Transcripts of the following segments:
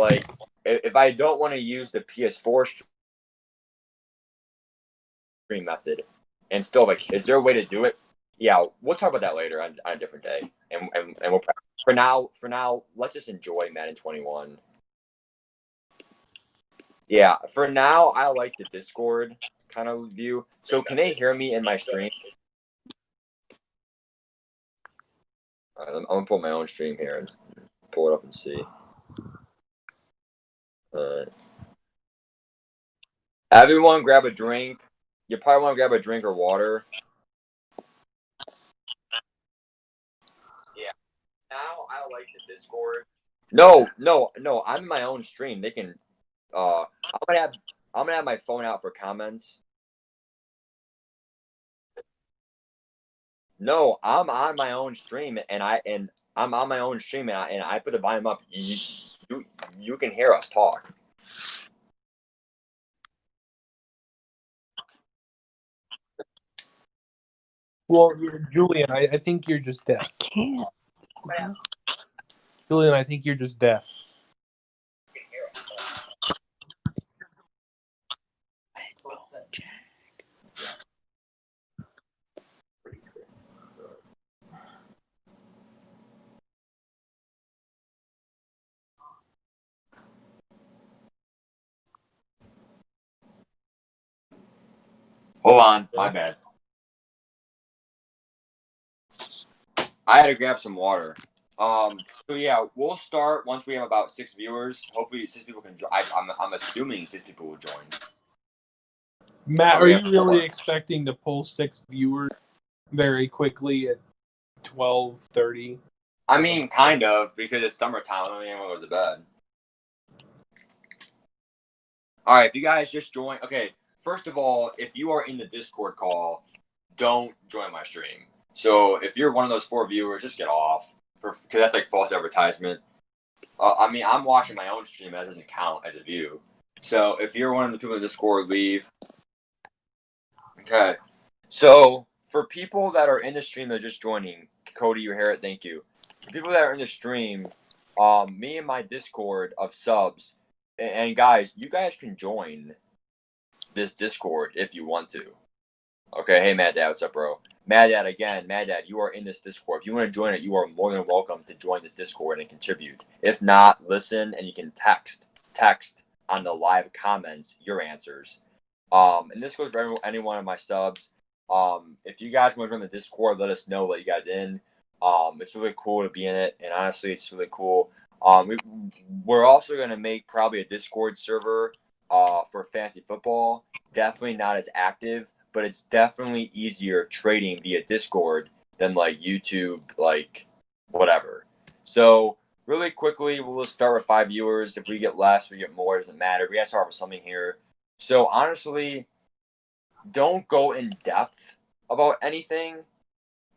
like if I don't want to use the PS4 stream method and still like, is there a way to do it? Yeah, we'll talk about that later on a different day. And we'll for now, let's just enjoy Madden 21. Yeah, for now, I like the Discord kind of view. So can they hear me in my stream? All right, I'm gonna pull my own stream here and pull it up and see. Everyone, grab a drink. You probably want to grab a drink or water. Yeah. Now I like the Discord. No. I'm in my own stream. They can. I'm gonna have my phone out for comments. No, I'm on my own stream and I'm on my own stream and I put the volume up. You can hear us talk. Well, Julian, I think you're just deaf. I can't. Julian, I think you're just deaf. Hold on, my bad. I had to grab some water. So yeah, we'll start once we have about 6 viewers. Hopefully, 6 people can join. I'm assuming 6 people will join. Matt, are you really expecting to pull 6 viewers very quickly at 12:30? I mean, kind of, because it's summertime. I don't think anyone goes to bed. All right, if you guys just join. Okay, first of all, if you are in the Discord call, don't join my stream. So if you're one of those 4 viewers, just get off, because that's like false advertisement. I mean, I'm watching my own stream. That doesn't count as a view. So if you're one of the people in Discord, leave. Okay. So for people that are in the stream that are just joining, Cody, you hear it. Thank you. For people that are in the stream, me and my Discord of subs, and guys, you guys can join this Discord if you want to. Okay. Hey, Mad Dad, what's up, bro? Mad Dad, you are in this Discord. If you want to join it, you are more than welcome to join this Discord and contribute. If not, listen and you can text on the live comments your answers. And this goes for any one of my subs. If you guys want to join the Discord, let us know. Let you guys in. It's really cool to be in it, and honestly, it's really cool. We're also gonna make probably a Discord server for fantasy football. Definitely not as active, but it's definitely easier trading via Discord than like YouTube, like whatever. So really quickly, we'll start with 5 viewers. If we get less, we get more. It doesn't matter. We gotta start with something here. So honestly, don't go in depth about anything,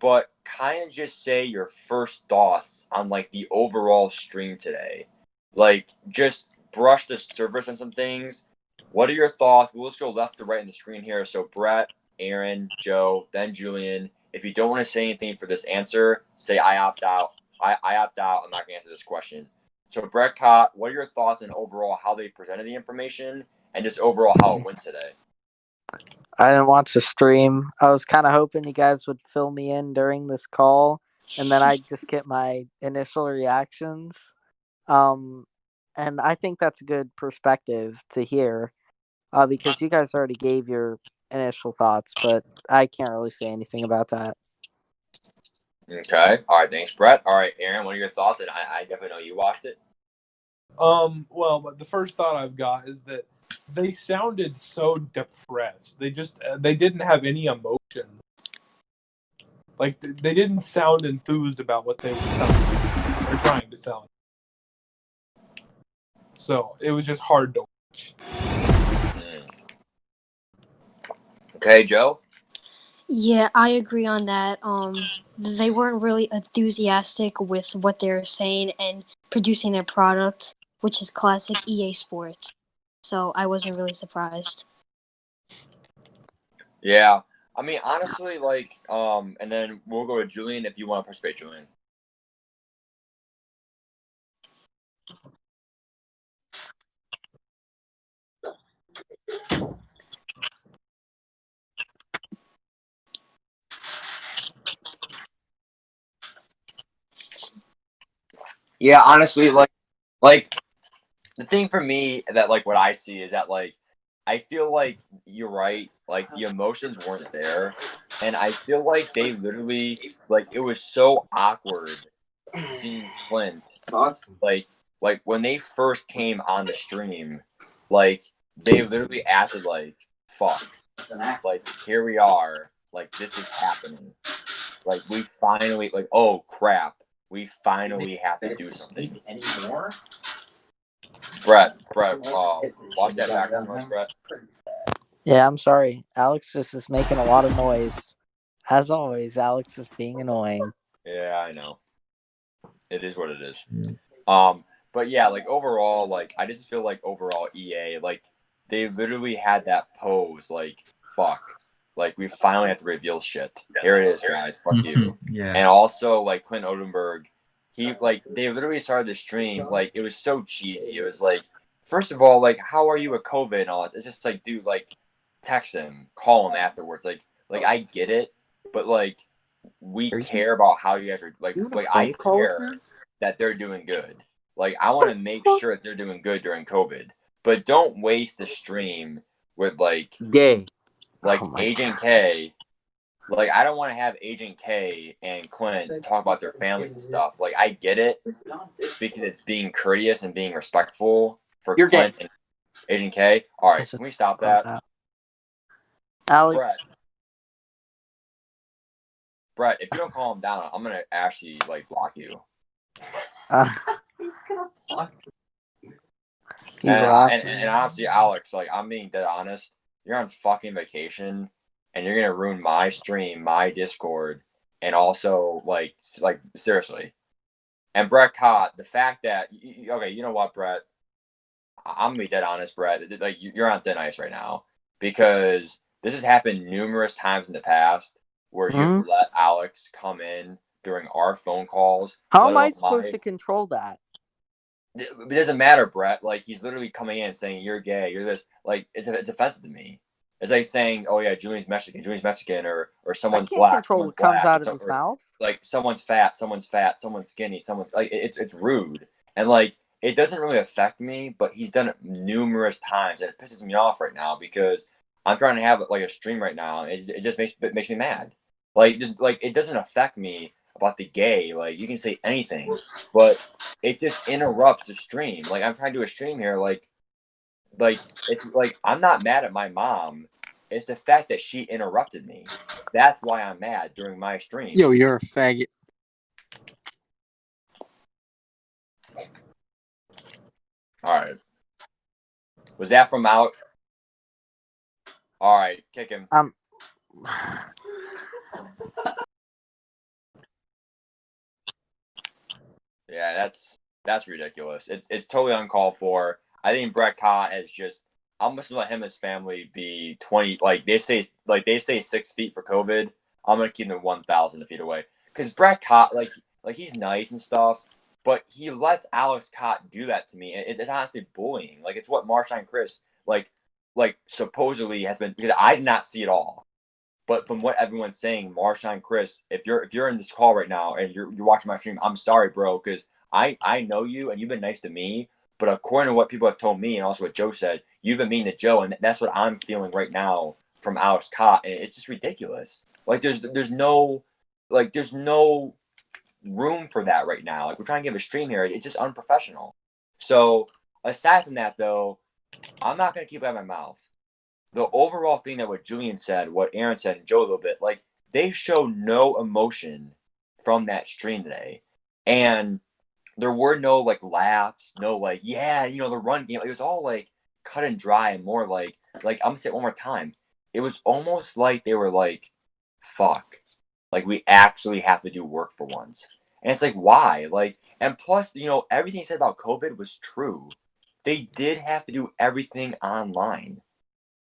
but kind of just say your first thoughts on like the overall stream today. Like just brush the surface on some things. What are your thoughts? We'll just go left to right in the screen here. So Brett, Aaron, Joe, then Julian. If you don't want to say anything for this answer, say I opt out. I opt out. I'm not going to answer this question. So Brett Cott, what are your thoughts on overall how they presented the information and just overall how it went today? I didn't watch the stream. I was kind of hoping you guys would fill me in during this call, and then I'd just get my initial reactions. And I think that's a good perspective to hear, because you guys already gave your initial thoughts, but I can't really say anything about that. Okay. All right. Thanks, Brett. All right, Aaron, what are your thoughts? And I definitely know you watched it. Well, but the first thought I've got is that they sounded so depressed. They didn't have any emotion. Like they didn't sound enthused about what they were trying to sound. So it was just hard to watch. Okay, Joe? Yeah, I agree on that. They weren't really enthusiastic with what they were saying and producing their product, which is classic EA Sports. So I wasn't really surprised. Yeah. I mean, honestly, like, and then we'll go to Julian if you want to participate, Julian. Yeah, honestly, like the thing for me that like what I see is that like I feel like you're right. Like the emotions weren't there, and I feel like they literally like it was so awkward seeing Clint like when they first came on the stream, like they literally acted like fuck, like here we are, like this is happening, like we finally like oh crap, we finally have to do something. Brett, watch that background noise, Brett. Yeah, I'm sorry. Alex just is making a lot of noise. As always, Alex is being annoying. Yeah, I know. It is what it is. But yeah, like overall, like I just feel like overall EA, like they literally had that pose, like fuck, like we finally have to reveal shit. Here it is, guys. Fuck you. Yeah. And also like Clint Odenberg, he like they literally started the stream like it was so cheesy. It was like, first of all, like how are you with COVID and all this? It's just like, dude, like text him, call him afterwards. Like I get it, but like we care about how you guys are like I care that they're doing good. Like I want to make sure that they're doing good during COVID. But don't waste the stream with like Gay. Agent K. Like I don't want to have Agent K and Clint talk about their families and stuff. Like I get it because it's being courteous and being respectful for You're Clint gay. and Agent K. All right, can we stop that? Alex, Brett, if you don't calm down, I'm gonna actually like block you. He's gonna block he's And laughing. honestly, Alex, like I'm being dead honest, you're on fucking vacation, and you're gonna ruin my stream, my Discord, and also like seriously. And Brett Cott, the fact that okay, you know what, Brett, I'm gonna be dead honest, Brett. Like you're on thin ice right now because this has happened numerous times in the past where you've let Alex come in during our phone calls. How am I supposed to control that? It doesn't matter, Brett. Like he's literally coming in saying you're gay, you're this. Like it's offensive to me. It's like saying, "Oh yeah, Julian's Mexican," or someone's I can't black. control what comes out of his mouth. Like someone's fat, someone's skinny, someone's like it's rude, and like it doesn't really affect me, but he's done it numerous times, and it pisses me off right now because I'm trying to have like a stream right now, and it just makes me mad. Like it doesn't affect me about the gay. Like you can say anything, but it just interrupts the stream. Like I'm trying to do a stream here, like it's like I'm not mad at my mom. It's the fact that she interrupted me. That's why I'm mad during my stream. Yo, you're a faggot. All right. Was that from out? All right, kick him. Yeah, that's ridiculous. It's totally uncalled for. I think Brett Cott has just. I'm just gonna let him and his family be 20. Like they say 6 feet for COVID. I'm gonna keep them 1,000 feet away. Because Brett Cott, like he's nice and stuff, but he lets Alex Cott do that to me. It's honestly bullying. Like it's what Marshawn and Chris like supposedly has been, because I did not see it all. But from what everyone's saying, Marshawn, Chris, if you're in this call right now and you're watching my stream, I'm sorry, bro, because I know you and you've been nice to me. But according to what people have told me and also what Joe said, you've been mean to Joe, and that's what I'm feeling right now from Alex Cott, and it's just ridiculous. Like there's no room for that right now. Like we're trying to give a stream here, it's just unprofessional. So aside from that, though, I'm not gonna keep it out of my mouth. The overall thing that what Julian said, what Aaron said, and Joe a little bit, like they show no emotion from that stream today, and there were no like laughs, no like yeah, the run game. It was all like cut and dry and more like I'm gonna say it one more time. It was almost like they were like, fuck, like we actually have to do work for once, and it's like why? Like, and plus, everything he said about COVID was true. They did have to do everything online.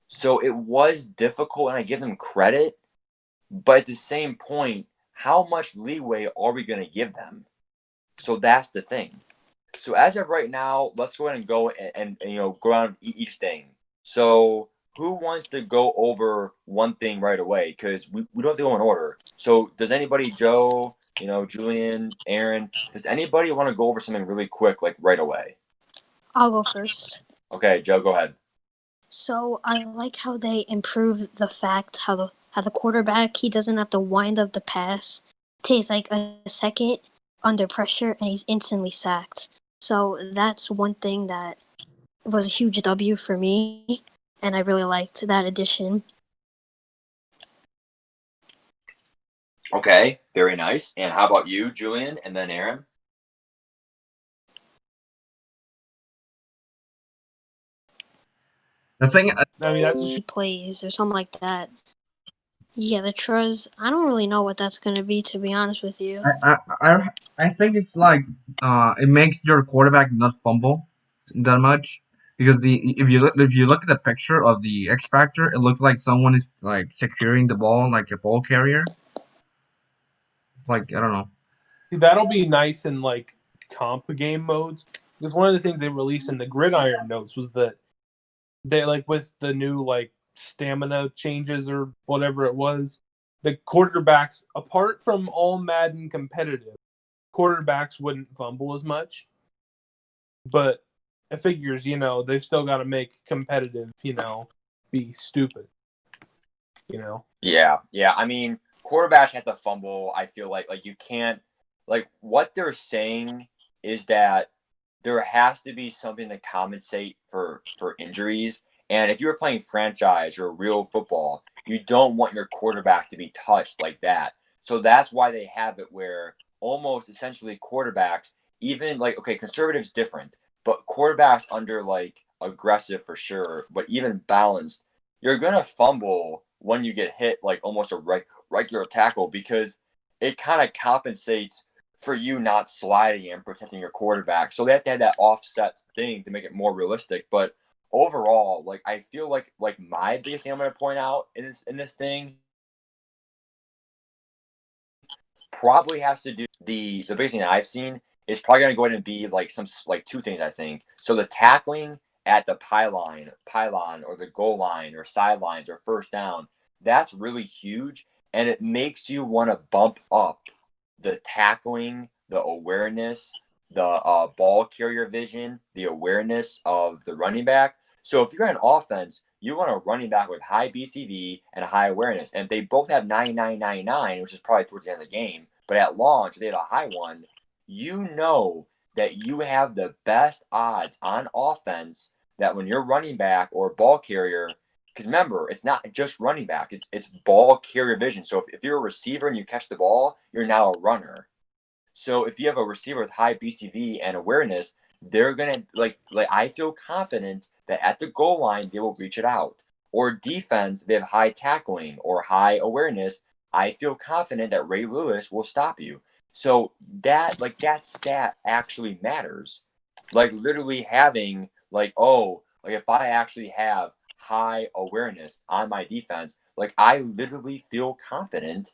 So it was difficult, and I give them credit. But at the same point, how much leeway are we going to give them? So that's the thing. So as of right now, let's go ahead and go and go on each thing. So who wants to go over one thing right away? Because we don't have to go in order. So does anybody, Joe, Julian, Aaron, does anybody want to go over something really quick, like right away? I'll go first. Okay, Joe, go ahead. So I like how they improved the fact how the quarterback, he doesn't have to wind up the pass. It takes like a second under pressure and he's instantly sacked. So that's one thing that was a huge W for me, and I really liked that addition. Okay, very nice. And how about you, Julian, and then Aaron? The thing, I mean, that's Plays or something like that. Yeah, the Truz, I don't really know what that's going to be, to be honest with you. I think it's like it makes your quarterback not fumble that much because if you look at the picture of the X Factor, it looks like someone is like securing the ball like a ball carrier. It's like I don't know. that'll be nice in like comp game modes. Because one of the things they released in the Gridiron notes was that they like with the new like stamina changes or whatever it was, the quarterbacks, apart from all Madden competitive, quarterbacks wouldn't fumble as much. But it figures, they've still got to make competitive, be stupid. Yeah. I mean, quarterbacks have to fumble. I feel like you can't what they're saying is that there has to be something to compensate for injuries. And if you were playing franchise or real football, you don't want your quarterback to be touched like that. So that's why they have it where almost essentially quarterbacks, even okay, conservatives different, but quarterbacks under aggressive for sure, but even balanced, you're gonna fumble when you get hit like almost a regular tackle because it kind of compensates for you not sliding and protecting your quarterback. So they have to have that offset thing to make it more realistic. But overall, I feel like my biggest thing I'm going to point out in this thing probably has to do the biggest thing that I've seen is probably going to go ahead and be two things I think. So the tackling at the pylon or the goal line or sidelines or first down, that's really huge, and it makes you want to bump up the tackling, the awareness, the ball carrier vision, the awareness of the running back. So if you're an offense, you want a running back with high BCV and high awareness. And if they both have 99.99, which is probably towards the end of the game, but at launch, they have a high one, you know that you have the best odds on offense that when you're running back or ball carrier, because remember, it's not just running back, it's ball carrier vision. So if you're a receiver and you catch the ball, you're now a runner. So if you have a receiver with high BCV and awareness, they're gonna I feel confident that at the goal line they will reach it out. Or defense, they have high tackling or high awareness. I feel confident that Ray Lewis will stop you. So that stat actually matters. Literally having if I actually have high awareness on my defense, I literally feel confident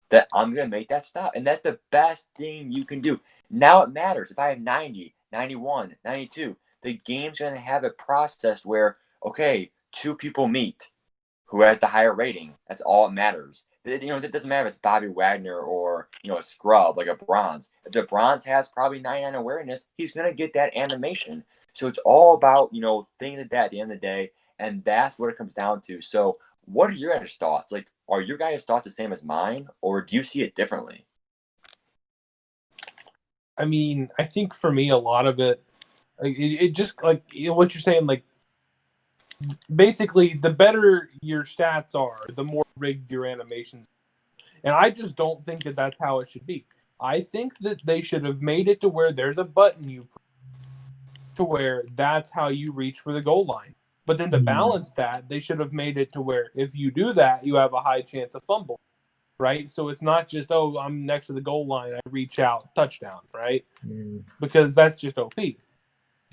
that I'm going to make that stop. And that's the best thing you can do. Now it matters. If I have 90, 91, 92, the game's going to have a process where, okay, two people meet. Who has the higher rating? That's all it matters. It doesn't matter if it's Bobby Wagner or, a scrub like a bronze. If the bronze has probably 99 awareness, he's going to get that animation. So it's all about, things like that at the end of the day. And that's what it comes down to. So what are your guys' thoughts? Are your guys' thoughts the same as mine, or do you see it differently? I mean, I think for me, a lot of it just what you're saying, basically, the better your stats are, the more rigged your animations. And I just don't think that that's how it should be. I think that they should have made it to where there's a button you press to where that's how you reach for the goal line. But then to balance that, they should have made it to where if you do that, you have a high chance of fumble, right? So it's not just, oh, I'm next to the goal line, I reach out, touchdown, right? Because that's just OP.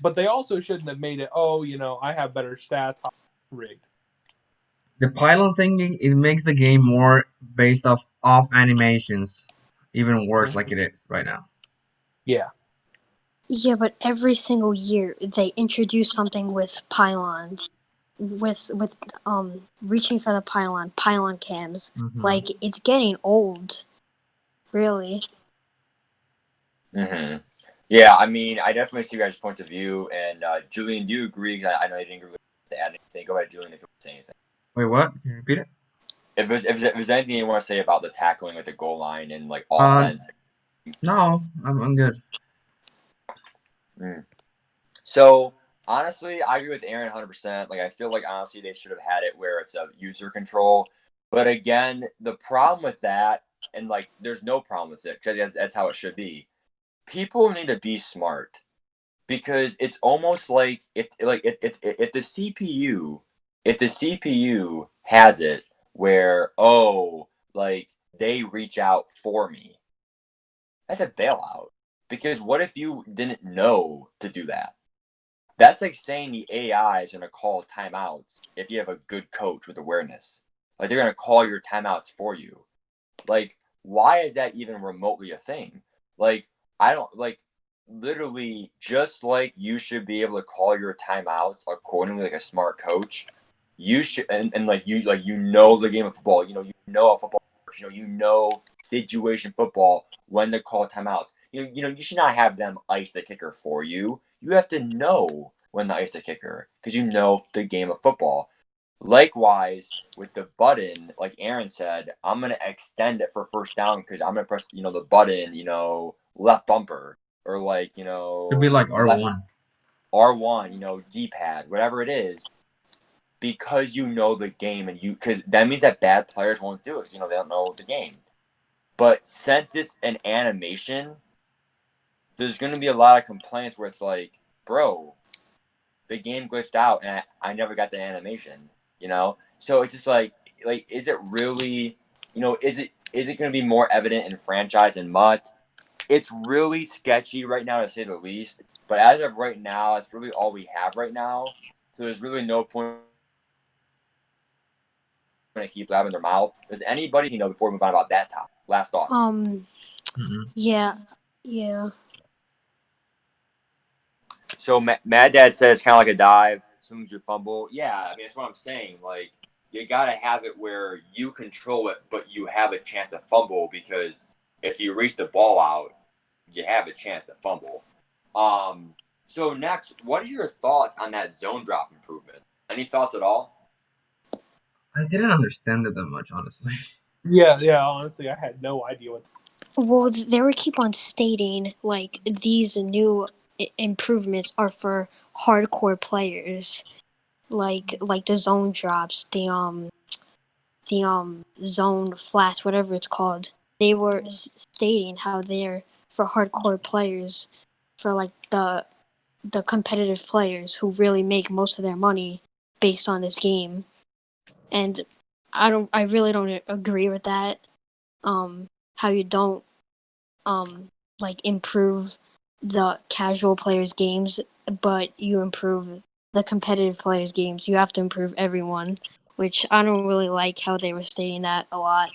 But they also shouldn't have made it, oh, I have better stats, rigged. The pylon thing, it makes the game more based off animations, even worse like it is right now. Yeah. Yeah, but every single year they introduce something with pylons, with reaching for the pylon cams. It's getting old, really. Mm-hmm. Yeah, I mean, I definitely see your guys' points of view. And Julian, do you agree? 'Cause I know you didn't really to add anything. Go ahead, Julian, if you want to say anything. Wait, what? Can you repeat it? If there's anything you want to say about the tackling at the goal line and like Uh, offense. no, I'm good. Mm. So honestly, I agree with Aaron 100%. Like I feel like honestly they should have had it where it's a user control. But again, the problem with that, and like there's no problem with it because that's how it should be. People need to be smart because it's almost like if the CPU has it where like they reach out for me, that's a bailout. Because what if you didn't know to do that? That's like saying the AI is going to call timeouts if you have a good coach with awareness. Like they're going to call your timeouts for you. Like, why is that even remotely a thing? Like, I don't like literally just like you should be able to call your timeouts accordingly like a smart coach. You should and like you know the game of football, you know how football works, you know situation football when to call timeouts. You should not have them ice the kicker for you. You have to know when to ice the kicker because you know the game of football. Likewise, with the button, like Aaron said, I'm gonna extend it for first down because I'm gonna press, the button, left bumper or like, It'd be like left R1. R1, D-pad, whatever it is, because you know the game and because that means that bad players won't do it because they don't know the game. But since it's an animation, there's gonna be a lot of complaints where it's like, bro, the game glitched out and I never got the animation. So it's just like is it really, is it going to be more evident in franchise and MUT? It's really sketchy right now to say the least. But as of right now, it's really all we have right now. So there's really no point to keep blabbing their mouth. Does anybody before we move on about that topic? Last thoughts. Yeah, yeah. So Mad Dad said it's kind of like a dive. Sometimes you fumble. Yeah, I mean that's what I'm saying. Like you gotta have it where you control it, but you have a chance to fumble because if you reach the ball out, you have a chance to fumble. So next, what are your thoughts on that zone drop improvement? Any thoughts at all? I didn't understand it that much, honestly. Yeah. Honestly, I had no idea what. Well, they would keep on stating like these new improvements are for hardcore players, like the zone drops, the zone flats, whatever it's called. They were stating how they're for hardcore players, for like the competitive players who really make most of their money based on this game. And I really don't agree with that. How you don't like improve the casual players' games, but you improve the competitive players' games. You have to improve everyone, which I don't really like how they were stating that a lot.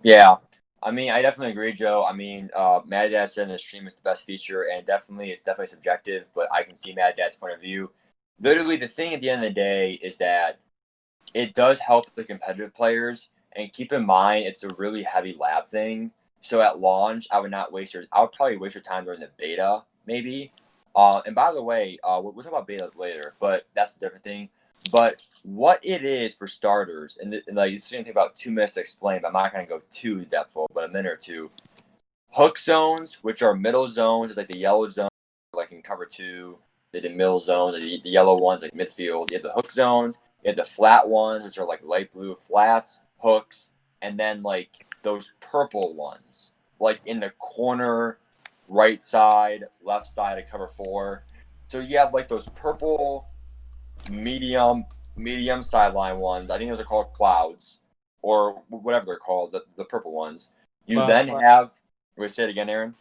Yeah. I mean, I definitely agree, Joe. I mean, Mad Dad said in the stream is the best feature, and it's definitely subjective, but I can see Mad Dad's point of view. Literally, the thing at the end of the day is that it does help the competitive players, and keep in mind it's a really heavy lab thing. So at launch, I would probably waste your time during the beta, maybe. And by the way, we'll talk about beta later, but that's a different thing. But what it is for starters, and like it's going to take about 2 minutes to explain, but I'm not going to go too depthful, but a minute or two. Hook zones, which are middle zones, is like the yellow zone, like in cover two, the middle zone, the yellow ones like midfield. You have the hook zones, you have the flat ones, which are like light blue flats, hooks, and then like those purple ones, like in the corner, right side, left side of cover four. So you have like those purple medium sideline ones. I think those are called clouds, or whatever they're called, the purple ones. You then have. We say it again, Aaron.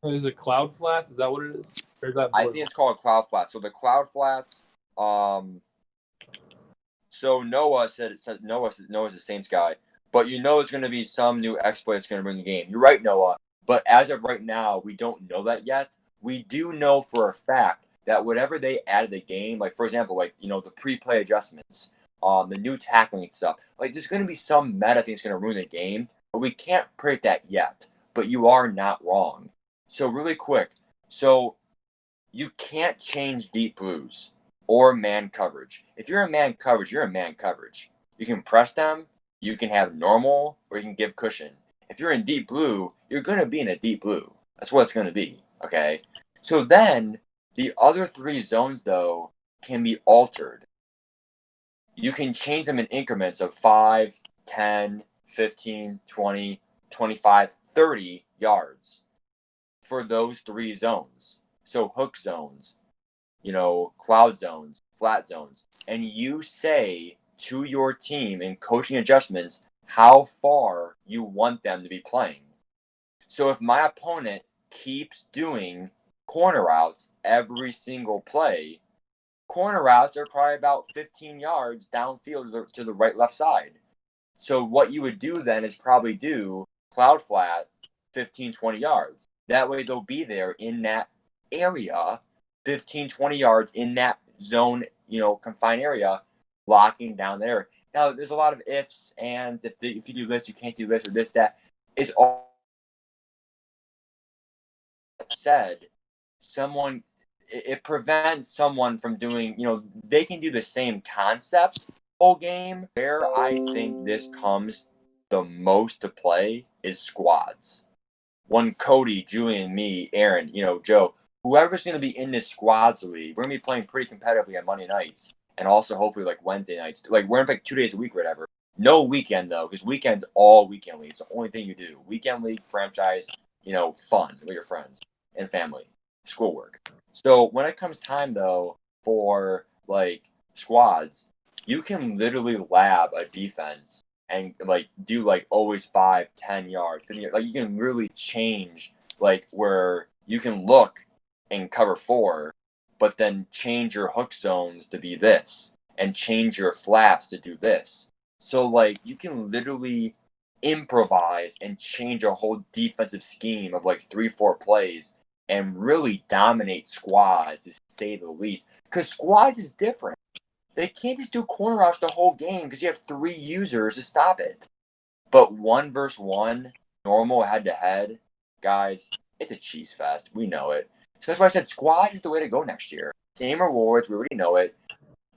Is it cloud flats? Is that what it is? Or is that I think it's called cloud flats. So the cloud flats. So Noah's the Saints guy, but there's going to be some new exploit that's going to bring the game. You're right, Noah. But as of right now, we don't know that yet. We do know for a fact that whatever they added the game, like for example, like the pre-play adjustments, the new tackling stuff, like there's going to be some meta thing that's going to ruin the game, but we can't predict that yet. But you are not wrong. So really quick, so you can't change deep blues or man coverage. If you're in man coverage, you're in man coverage. You can press them, you can have normal, or you can give cushion. If you're in deep blue, you're going to be in a deep blue. That's what it's going to be, okay? So then the other 3 zones, though, can be altered. You can change them in increments of 5, 10, 15, 20, 25, 30 yards for those 3 zones. So hook zones, cloud zones, flat zones. And you say to your team in coaching adjustments how far you want them to be playing. So if my opponent keeps doing corner routes every single play, corner routes are probably about 15 yards downfield to the right left side. So what you would do then is probably do cloud flat 15, 20 yards. That way they'll be there in that area, 15, 20 yards in that zone, confined area, locking down there. Now, there's a lot of ifs, and if you do this, you can't do this or this, that. It's all said. It prevents someone from doing, they can do the same concept whole game. Where I think this comes the most to play is squads. When Cody, Julian, me, Aaron, Joe, whoever's going to be in this squads league, we're going to be playing pretty competitively on Monday nights and also hopefully like Wednesday nights. Like we're going to play 2 days a week or whatever. No weekend though, because weekend's all weekend league. It's the only thing you do. Weekend league, franchise, fun with your friends and family, schoolwork. So when it comes time though for like squads, you can literally lab a defense and like do like always 5, 10 yards, 50 yards. Like you can really change like where you can look and cover 4, but then change your hook zones to be this and change your flats to do this. So like you can literally improvise and change a whole defensive scheme of like 3, 4 plays and really dominate squads to say the least. Because squads is different. They can't just do corner routes the whole game because you have 3 users to stop it. But 1 versus 1, normal head-to-head, guys, it's a cheese fest. We know it. So that's why I said squad is the way to go next year. Same rewards. We already know it.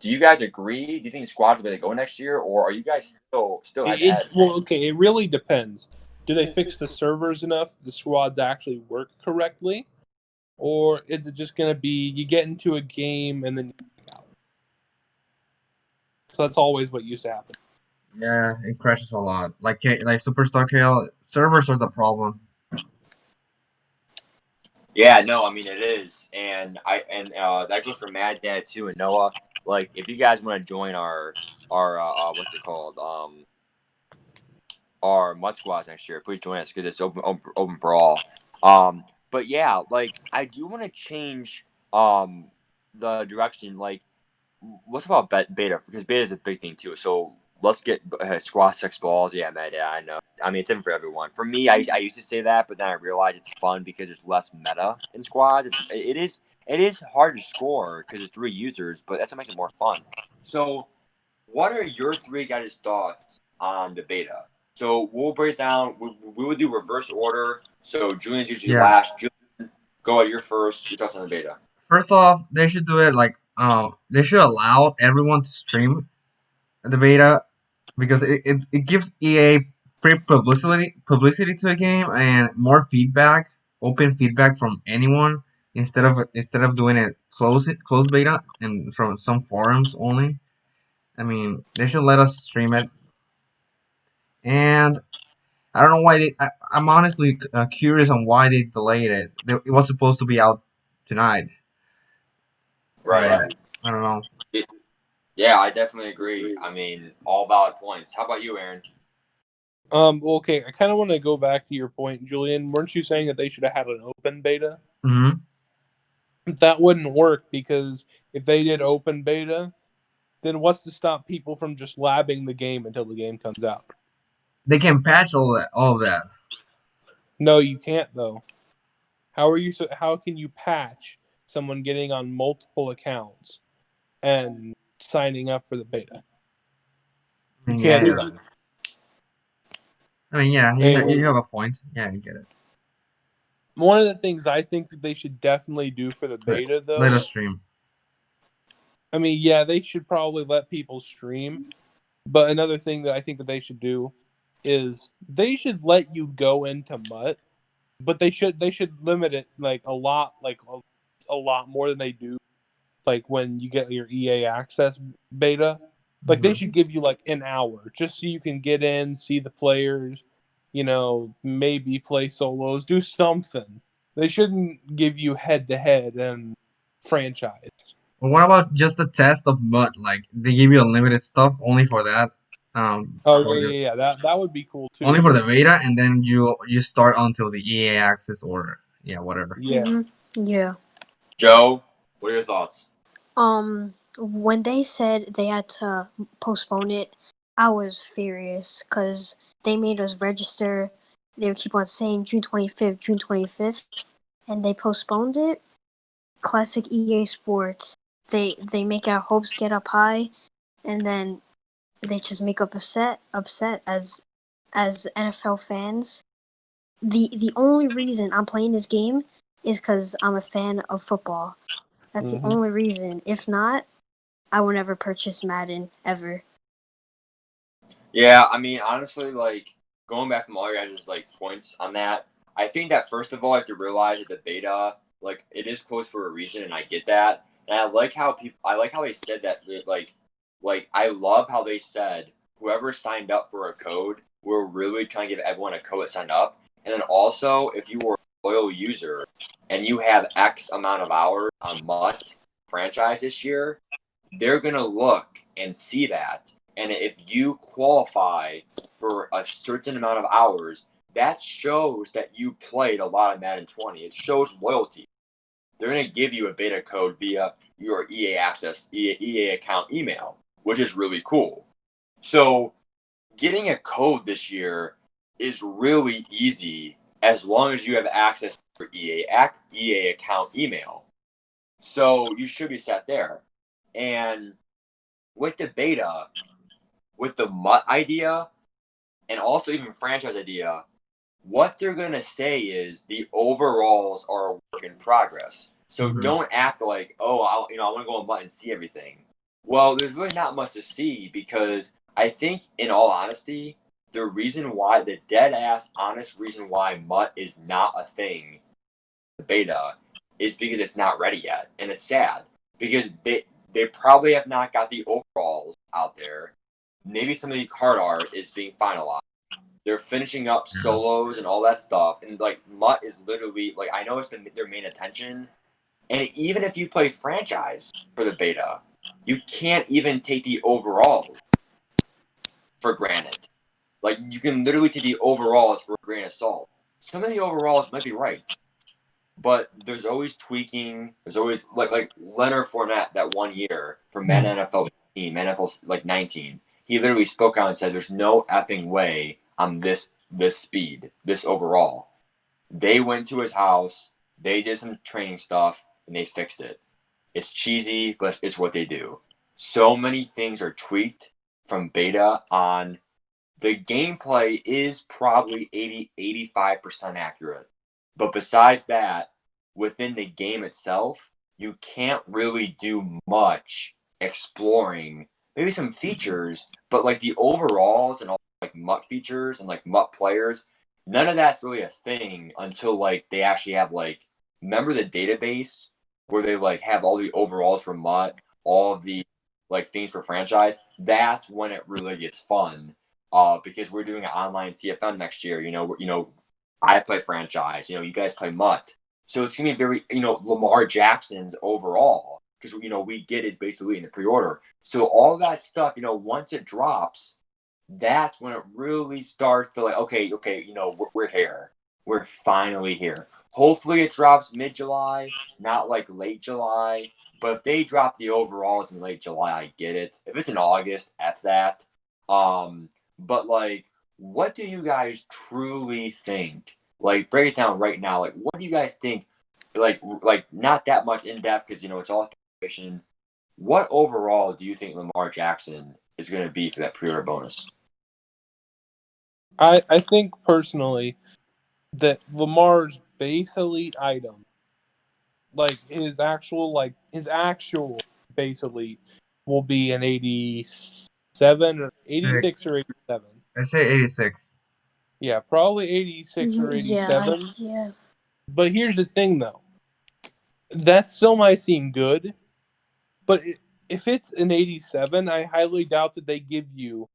Do you guys agree? Do you think squad is the way to go next year? Or are you guys still head-to-head? It really depends. Do they fix the servers enough the squads actually work correctly? Or is it just going to be you get into a game and then you get out? So that's always what used to happen. Yeah, it crashes a lot. Like Superstar KL servers are the problem. Yeah, no, I mean it is, and that goes for Mad Dad too and Noah. Like, if you guys want to join our what's it called, our MUT squads next year, please join us because it's open for all. But yeah, like I do want to change the direction. Like, what's about beta? Because beta is a big thing too. So let's get squad 6 balls. Yeah, man. Yeah, I know. I mean, it's in for everyone. For me, I used to say that, but then I realized it's fun because there's less meta in squads. It is hard to score because there's 3 users, but that's what makes it more fun. So, what are your 3 guys' thoughts on the beta? So we'll break down. We would do reverse order. So Julian's usually Yeah. last. Julian, go at your first. Your thoughts on the beta? First off, they should do it like they should allow everyone to stream the beta because it gives EA free publicity to a game and more feedback, open feedback from anyone instead of doing it closed beta and from some forums only. I mean, they should let us stream it. And I don't know why I'm honestly curious on why they delayed it. It was supposed to be out tonight. Right. I don't know. Yeah, I definitely agree. I mean, all valid points. How about you, Aaron? Okay, I kind of want to go back to your point, Julian. Weren't you saying that they should have had an open beta? Mm-hmm. That wouldn't work because if they did open beta, then what's to stop people from just labbing the game until the game comes out? They can patch all of that. No, you can't though. How can you patch someone getting on multiple accounts and signing up for the beta? I You mean, can't yeah, do that. I mean, yeah, Hey, you have a point. Yeah, I get it. one of the things I think that they should definitely do for the beta, though. Let us stream. I mean, yeah, they should probably let people stream. But another thing that I think that they should do is they should let you go into MUT, but they should limit it like a lot more than they do. Like when you get your EA Access beta, like they should give you like an hour just so you can get in, see the players, maybe play solos, do something. They shouldn't give you head to head and franchise. Well, what about just a test of MUT? Like they give you unlimited stuff only for that. Oh For yeah. That would be cool too. only for the beta, and then you start until the EA Access or whatever. Yeah. Yeah. Joe, what are your thoughts? When they said they had to postpone it, I was furious because they made us register. They would keep on saying June 25th, June 25th, and they postponed it. Classic EA Sports. They make our hopes get up high, and then they just make up upset as NFL fans. The only reason I'm playing this game is because I'm a fan of football. That's the only reason. If not, I will never purchase Madden ever. Yeah, I mean, honestly, like going back from all your guys' like points on that, I think that first of all, I have to realize that the beta, like, it is closed for a reason, and I get that. And I like how they said that, like I love how they said whoever signed up for a code, we're really trying to give everyone a code that signed up. And then also, if you were a loyal user and you have X amount of hours on MUT franchise this year, they're gonna look and see that. And if you qualify for a certain amount of hours, that shows that you played a lot of Madden 20. It shows loyalty. They're going to give you a beta code via your EA Access, EA account email, which is really cool. So getting a code this year is really easy as long as you have access to your EA account email. So you should be set there. And with the beta, with the MUT idea, and also even franchise idea, what they're going to say is the overalls are a work in progress. So don't act like, oh, I want to go on MUT and see everything. Well, there's really not much to see because I think, in all honesty, the dead-ass honest reason why MUT is not a thing, the beta, is because it's not ready yet. And it's sad because they probably have not got the overalls out there. Maybe some of the card art is being finalized. They're finishing up solos and all that stuff. And, like, MUT is literally, like, I know it's their main attention. And even if you play franchise for the beta, you can't even take the overalls for granted. Like, you can literally take the overalls for a grain of salt. Some of the overalls might be right. But there's always tweaking. There's always, like Leonard Fournette that 1 year for Madden NFL 18, Madden NFL, like, 19. He literally spoke out and said, there's no effing way I'm this speed, this overall. They went to his house, they did some training stuff, and they fixed it. It's cheesy, but it's what they do. So many things are tweaked from beta on. The gameplay is probably 85% accurate. But besides that, within the game itself, you can't really do much exploring. Maybe some features, but like the overalls and all like MUT features and like MUT players, none of that's really a thing until like they actually have like, remember the database where they like have all the overalls for MUT, all of the like things for franchise? That's when it really gets fun. Because we're doing an online CFM next year. I play franchise. You guys play MUT. So it's gonna be very, Lamar Jackson's overall, because we get is basically in the pre-order. So all that stuff, once it drops, that's when it really starts to like, okay, we're here. We're finally here. Hopefully it drops mid-July, not like late July. But if they drop the overalls in late July, I get it. If it's in August, F that. But like, what do you guys truly think? Like, break it down right now. Like, what do you guys think? Like not that much in depth because it's all calculation. What overall do you think Lamar Jackson is going to be for that pre-order bonus? I think personally that Lamar's base elite item, like his actual base elite, will be an 87 or 86 or 87. I say 86. Yeah, probably 86 or 87. Yeah. But here's the thing, though. That still might seem good, but if it's an 87, I highly doubt that they give you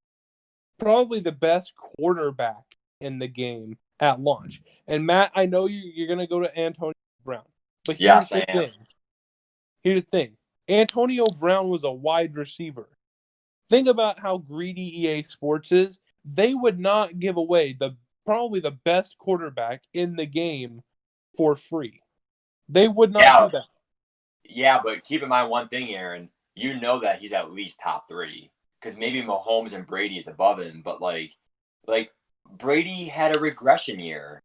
probably the best quarterback in the game at launch. And Matt, I know you're going to go to Antonio Brown, but here's Yes, I the am. thing. Here's the thing. Antonio Brown was a wide receiver. Think about how greedy EA Sports is. They would not give away probably the best quarterback in the game for free. They would not do that. Yeah, but keep in mind one thing, Aaron. You know that he's at least top 3. Because maybe Mahomes and Brady is above him, but like Brady had a regression year.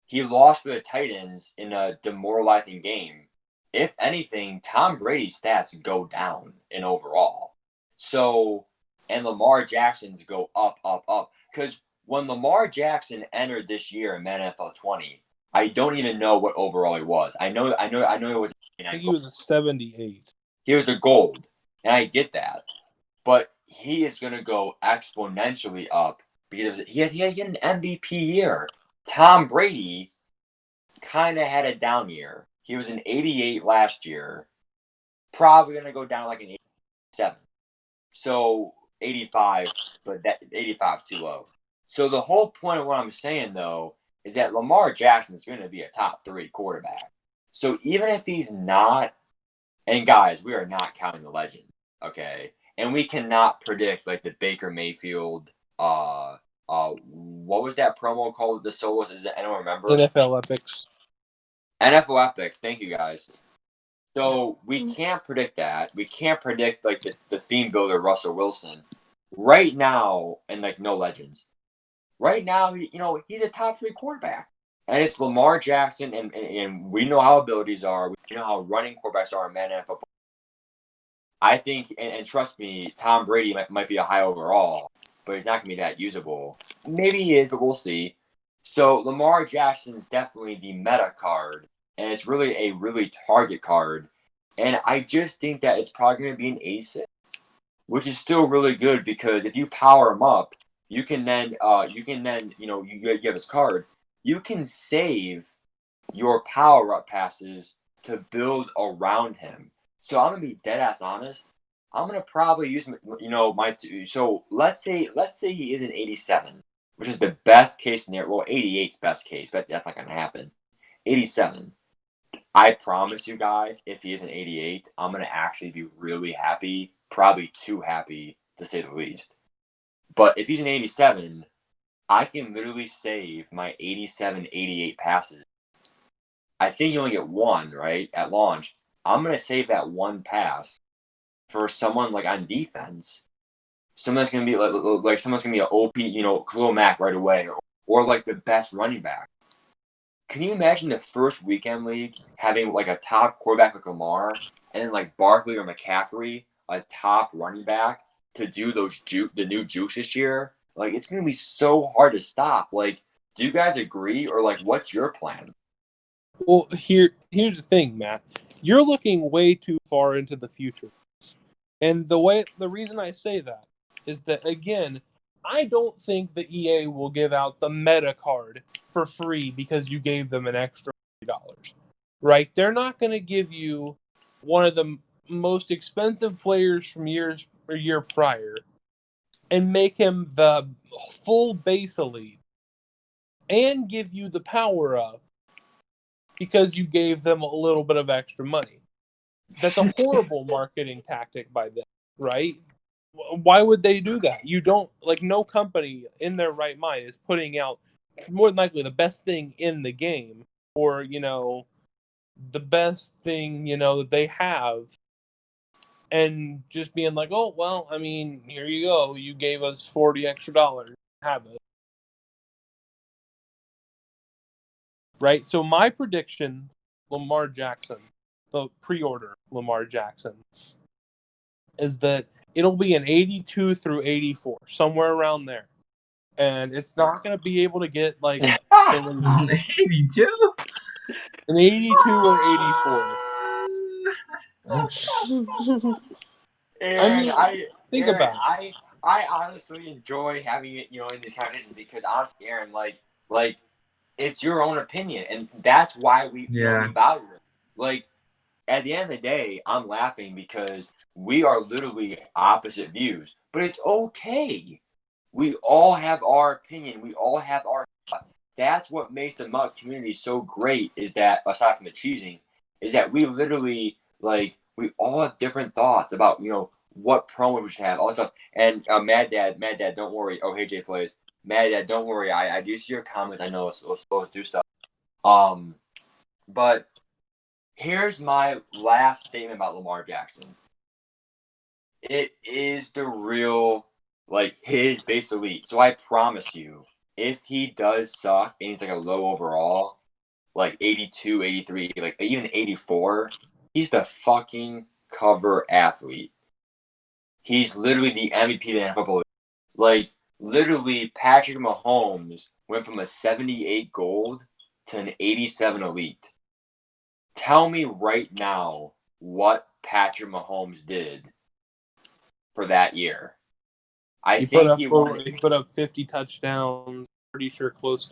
He lost to the Titans in a demoralizing game. If anything, Tom Brady's stats go down in overall. So, and Lamar Jackson's go up, up, up. Because when Lamar Jackson entered this year in Madden NFL 20, I don't even know what overall he was. I know it was. I think he was a 78. He was a gold, and I get that, but he is going to go exponentially up because he had an MVP year. Tom Brady kind of had a down year. He was an 88 last year, probably going to go down like an 87. So 85, but that 85 is too low. So the whole point of what I'm saying, though, is that Lamar Jackson is going to be a top 3 quarterback. So even if he's not, and guys, we are not counting the legend, okay? And we cannot predict like the Baker Mayfield, what was that promo called? The solos? Is it anyone remember? NFL Epics. NFL Epics. Thank you guys. So we can't predict that. We can't predict like the theme builder Russell Wilson right now, and like no legends. Right now, he's a top 3 quarterback. And it's Lamar Jackson, and we know how abilities are. We know how running quarterbacks are in Madden NFL. I think, and trust me, Tom Brady might be a high overall, but he's not going to be that usable. Maybe he is, but we'll see. So Lamar Jackson is definitely the meta card, and it's really a target card. And I just think that it's probably going to be an 86, which is still really good because if you power him up, you can then you have his card. You can save your power up passes to build around him. So I'm gonna be dead ass honest. I'm gonna probably use so let's say he is an 87, which is the best case scenario. Well, 88's best case, but that's not gonna happen. 87. I promise you guys, if he is an 88, I'm gonna actually be really happy. Probably too happy to say the least. But if he's an 87, I can literally save my 87, 88 passes. I think you only get one, right, at launch. I'm going to save that one pass for someone like on defense. Someone that's going to be like someone's going to be an OP, Khalil Mack right away, or like the best running back. Can you imagine the first weekend league having like a top quarterback like Lamar and then like Barkley or McCaffrey, a top running back to do the new jukes this year? Like, it's going to be so hard to stop. Like, do you guys agree? Or, like, what's your plan? Well, here's the thing, Matt. You're looking way too far into the future. And the reason I say that is that, again, I don't think the EA will give out the meta card for free because you gave them an extra $3. Right? They're not going to give you one of the most expensive players from year prior and make him the full base elite and give you the power up because you gave them a little bit of extra money. That's a horrible marketing tactic by them, right? Why would they do that? You don't, no company in their right mind is putting out more than likely the best thing in the game or, the best thing, that they have. And just being like, oh, well, I mean, here you go. You gave us $40 extra. Have it. Right? So my prediction, Lamar Jackson, the pre-order Lamar Jackson, is that it'll be an 82 through 84, somewhere around there. And it's not going to be able to get, 82? An 82 or 84. And think Aaron, about it. I honestly enjoy having it, in these conversations because honestly, Aaron, like it's your own opinion, and that's why we Yeah. value it. Like at the end of the day, I'm laughing because we are literally opposite views, but it's okay. We all have our opinion. We all have our thought. That's what makes the MUT community so great. Is that aside from the cheesing, is that we literally we all have different thoughts about what promo we should have, all that stuff. And Mad Dad, don't worry. Oh, hey Jay plays. Mad Dad, don't worry. I do see your comments. I know let's do stuff. But here's my last statement about Lamar Jackson. It is the real, his base elite. So I promise you, if he does suck and he's like a low overall, like 82, 83, like even 84, he's the fucking cover athlete. He's literally the MVP of the NFL. Like, literally, Patrick Mahomes went from a 78 gold to an 87 elite. Tell me right now what Patrick Mahomes did for that year. He put up 50 touchdowns. Pretty sure close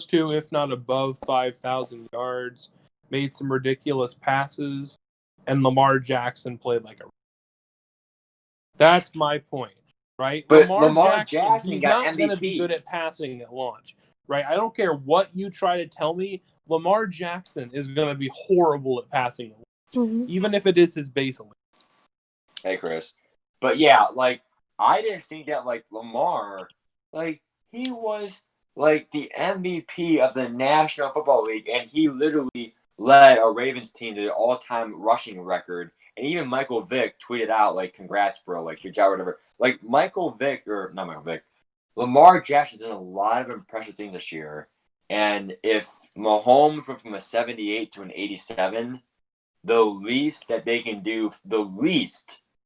to, if not above 5,000 yards. Made some ridiculous passes, and Lamar Jackson played like a. That's my point, right? But Lamar Jackson he's got not going to be good at passing at launch, right? I don't care what you try to tell me. Lamar Jackson is going to be horrible at passing at launch, even if it is his base elite. Hey, Chris. But yeah, I just think that Lamar, he was the MVP of the National Football League, and he literally led a Ravens team to the all-time rushing record. And even Michael Vick tweeted out "Congrats, bro! Good job, whatever." Lamar Jackson's done a lot of impressive things this year. And if Mahomes went from a 78 to an 87, the least that they can do,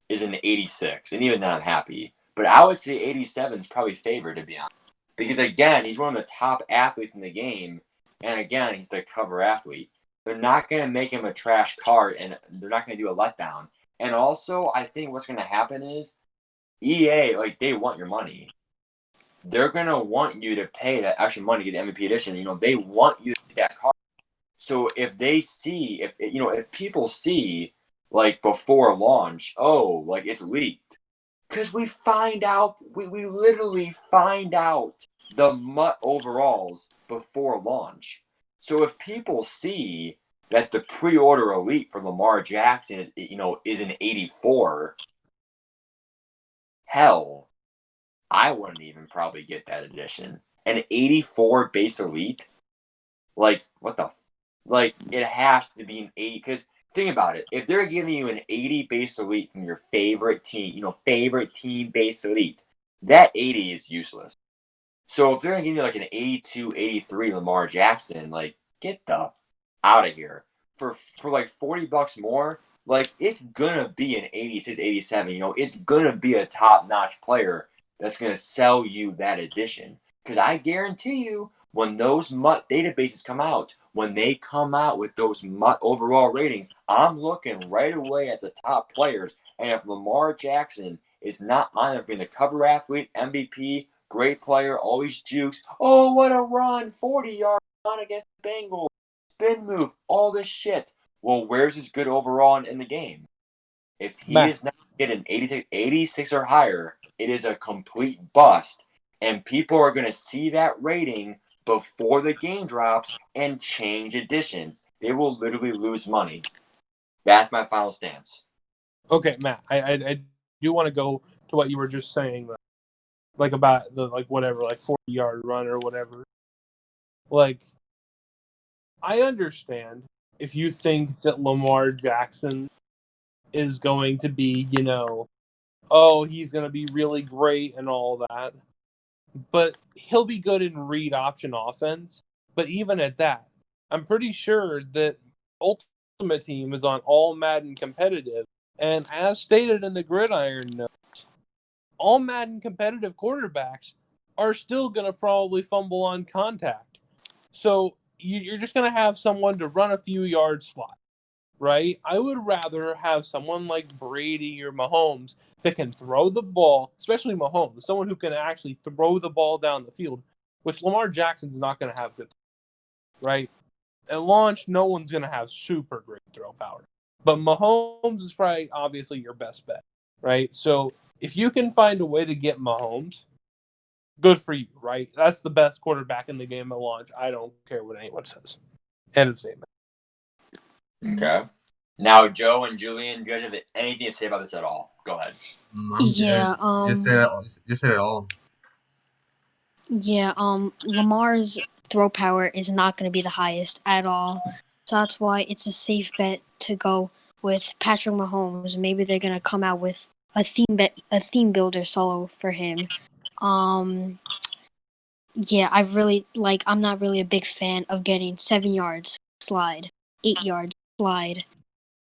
is an 86. And even then, I'm happy. But I would say 87 is probably favored, to be honest. Because, again, he's one of the top athletes in the game. And, again, he's the cover athlete. They're not going to make him a trash card, and they're not going to do a letdown. And also, I think what's going to happen is EA, they want your money. They're going to want you to pay that extra money to get the MVP edition. They want you to get that card. So if they see, if people see, before launch, it's leaked. Because we find out, we literally find out the MUT overalls before launch. So if people see that the pre-order elite for Lamar Jackson is an 84, hell, I wouldn't even probably get that edition. An 84 base elite? What the? It has to be an 80. Because think about it. If they're giving you an 80 base elite from your favorite team, favorite team base elite, that 80 is useless. So if they're going to give you an 82, 83 Lamar Jackson, get the out of here. For $40 more, it's going to be an 86, 87. It's going to be a top-notch player that's going to sell you that edition. Because I guarantee you, when those MUT databases come out, when they come out with those MUT overall ratings, I'm looking right away at the top players. And if Lamar Jackson is not on it being the cover athlete, MVP, great player, always jukes, oh, what a run, 40-yard run against the Bengals, spin move, all this shit. Well, where's his good overall in the game? If he is not getting 86 or higher, it is a complete bust. And people are going to see that rating before the game drops and change editions. They will literally lose money. That's my final stance. Okay, Matt, I do want to go to what you were just saying, about the 40-yard run or whatever. I understand if you think that Lamar Jackson is going to be, he's going to be really great and all that. But he'll be good in read option offense. But even at that, I'm pretty sure that Ultimate Team is on all Madden competitive. And as stated in the Gridiron notes, all Madden competitive quarterbacks are still going to probably fumble on contact. So you're just going to have someone to run a few yards slot, right? I would rather have someone like Brady or Mahomes that can throw the ball, especially Mahomes, someone who can actually throw the ball down the field, which Lamar Jackson's not going to have good, right? At launch, no one's going to have super great throw power. But Mahomes is probably obviously your best bet, right? So if you can find a way to get Mahomes, good for you, right? That's the best quarterback in the game at launch. I don't care what anyone says. End of statement. Okay. Now, Joe and Julian, do you guys have anything to say about this at all? Go ahead. I'm Yeah, good. You said it all. Yeah, Lamar's throw power is not going to be the highest at all. So that's why it's a safe bet to go with Patrick Mahomes. Maybe they're going to come out with a theme builder solo for him. Yeah, I'm not really a big fan of getting 7 yards slide, 8 yards slide,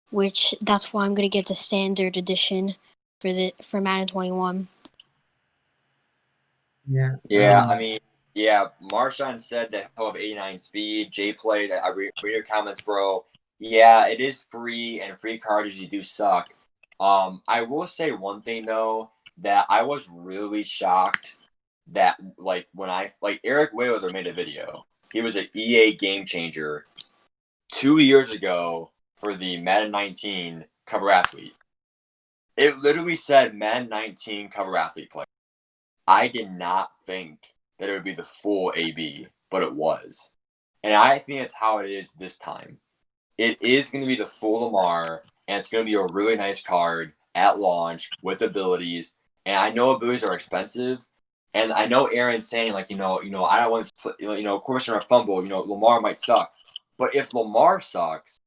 which that's why I'm going to get the standard edition for Madden 21. Yeah. Yeah, I mean, yeah, Marshawn said that he'll have 89 speed. Jay played. I read your comments, bro. Yeah, it is free, and free cards usually do suck. I will say one thing though, that I was really shocked that when Eric Wayweather made a video. He was an EA game changer 2 years ago for the Madden 19 cover athlete. It literally said Madden 19 cover athlete player. I did not think that it would be the full AB, but it was. And I think that's how it is this time. It is going to be the full Lamar, and it's going to be a really nice card at launch with abilities. And I know abilities are expensive, and I know Aaron's saying I don't want to split, quarterback or fumble. Lamar might suck, but if Lamar sucks,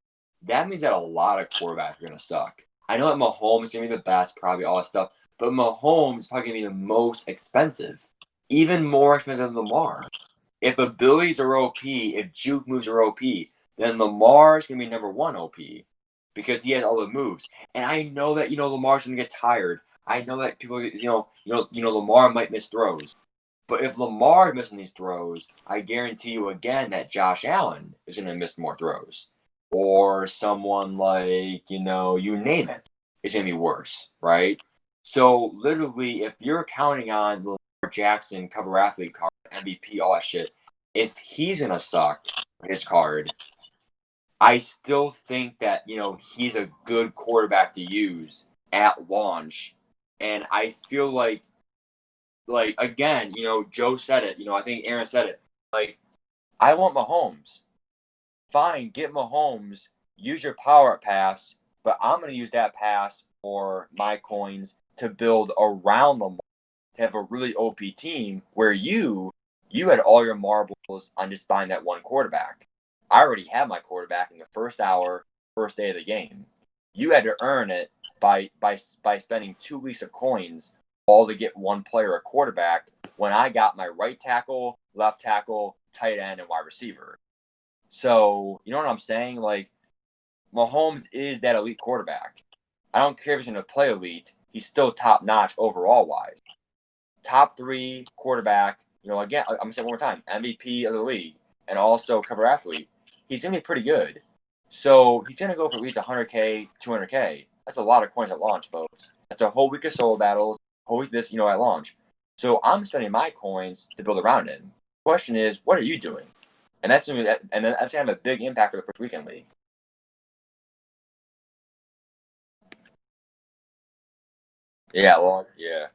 that means that a lot of quarterbacks are going to suck. I know that Mahomes is going to be the best, probably all that stuff. But Mahomes is probably going to be the most expensive, even more expensive than Lamar. If abilities are OP, if juke moves are OP, then Lamar is going to be number one OP because he has all the moves. And I know that Lamar's going to get tired. I know that people Lamar might miss throws. But if Lamar is missing these throws, I guarantee you again that Josh Allen is going to miss more throws, or someone like you name it, is going to be worse, right? So literally, if you're counting on the Lamar Jackson cover athlete card, MVP, all that shit, if he's gonna suck his card, I still think that he's a good quarterback to use at launch, and I feel like again, Joe said it. I think Aaron said it. I want Mahomes. Fine, get Mahomes. Use your power up pass, but I'm gonna use that pass for my coins to build around Lamar, to have a really OP team where you had all your marbles on just buying that one quarterback. I already had my quarterback in the first hour, first day of the game. You had to earn it by spending 2 weeks of coins all to get one player a quarterback when I got my right tackle, left tackle, tight end, and wide receiver. So, you know what I'm saying? Mahomes is that elite quarterback. I don't care if he's going to play elite. He's still top notch overall wise. Top 3 quarterback. Again, I'm going to say it one more time. MVP of the league and also cover athlete. He's going to be pretty good. So he's going to go for at least 100K, 200K. That's a lot of coins at launch, folks. That's a whole week of solo battles, whole week of this, at launch. So I'm spending my coins to build around him. The question is, what are you doing? And that's going to have a big impact for the first weekend league. Yeah, well, yeah.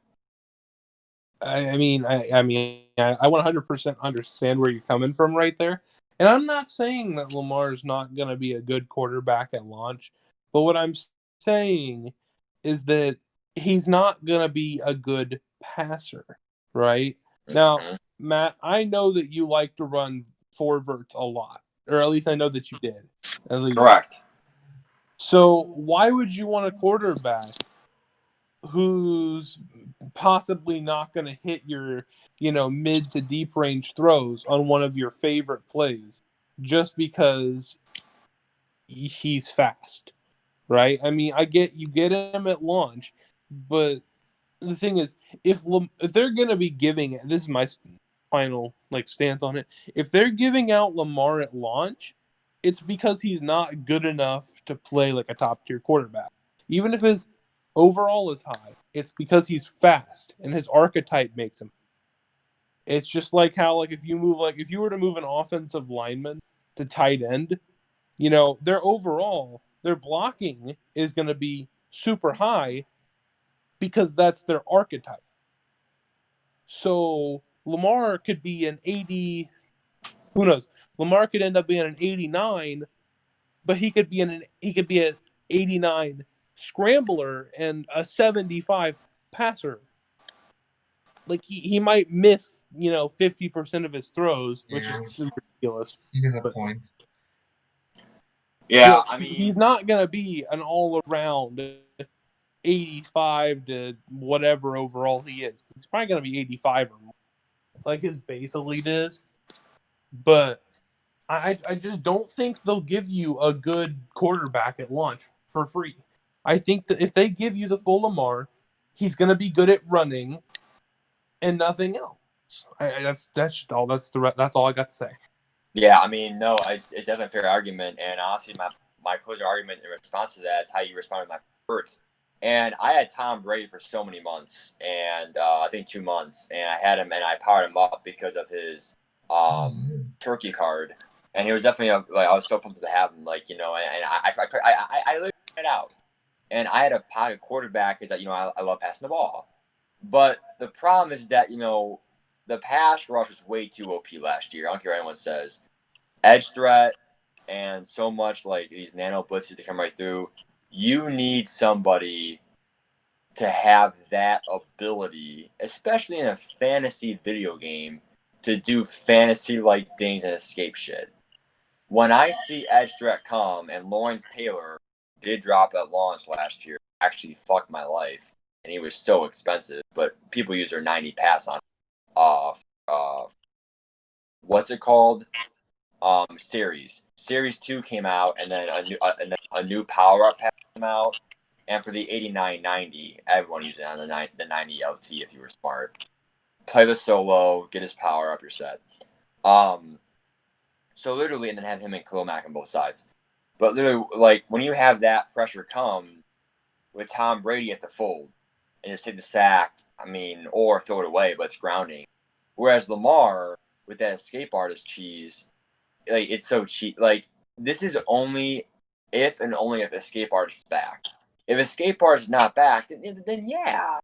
I mean, I 100% understand where you're coming from right there. And I'm not saying that Lamar's not going to be a good quarterback at launch. But what I'm saying is that he's not going to be a good passer, right? Mm-hmm. Now, Matt, I know that you like to run 4 verts a lot. Or at least I know that you did. Correct. So why would you want a quarterback who's possibly not going to hit your, mid to deep range throws on one of your favorite plays just because he's fast, right? I mean, I get you get him at launch, but the thing is, if they're going to be giving, this is my final stance on it. If they're giving out Lamar at launch, it's because he's not good enough to play like a top tier quarterback. Even if his overall is high, it's because he's fast and his archetype makes him. It's just like how if you were to move an offensive lineman to tight end, their blocking is going to be super high because that's their archetype. So Lamar could be an 80. Who knows? Lamar could end up being an 89, but he could be an 89 scrambler and a 75 passer. He might miss 50% of his throws, which Yeah, is ridiculous. he has a But, point. Yeah, I mean, he's not gonna be an all around 85 to whatever overall he is. He's probably gonna be 85 or more, like his base elite is. But I just don't think they'll give you a good quarterback at launch for free. I think that if they give you the full Lamar, he's gonna be good at running and nothing else. That's all. That's all I got to say. yeah, I mean, no, it's definitely a fair argument. And honestly, my closing argument in response to that is how you responded to my first. And I had Tom Brady for so many months, and I think 2 months, and I had him, and I powered him up because of his turkey card, and he was definitely I was so pumped to have him, and I literally it out, and I had a pocket quarterback because I love passing the ball, but the problem is that the pass rush was way too OP last year. I don't care what anyone says, edge threat, and so much these nano blitzes to come right through. You need somebody to have that ability, especially in a fantasy video game, to do fantasy-like things and escape shit. When I see edge threat come, and Lawrence Taylor did drop at launch last year, actually fucked my life, and he was so expensive, but people use their 90 pass on what's it called? Series 2 came out, and then a new power up came out, and for the 89-90, everyone used it on the 90 LT if you were smart. Play the solo, get his power up, you're set. So literally, and then have him and Khalil Mack on both sides. But literally, when you have that pressure come with Tom Brady at the fold, and just take the sack, or throw it away, but it's grounding. Whereas Lamar, with that escape artist cheese, it's so cheap. This is only if and only if escape artist is back. If escape artist is not back, then yeah,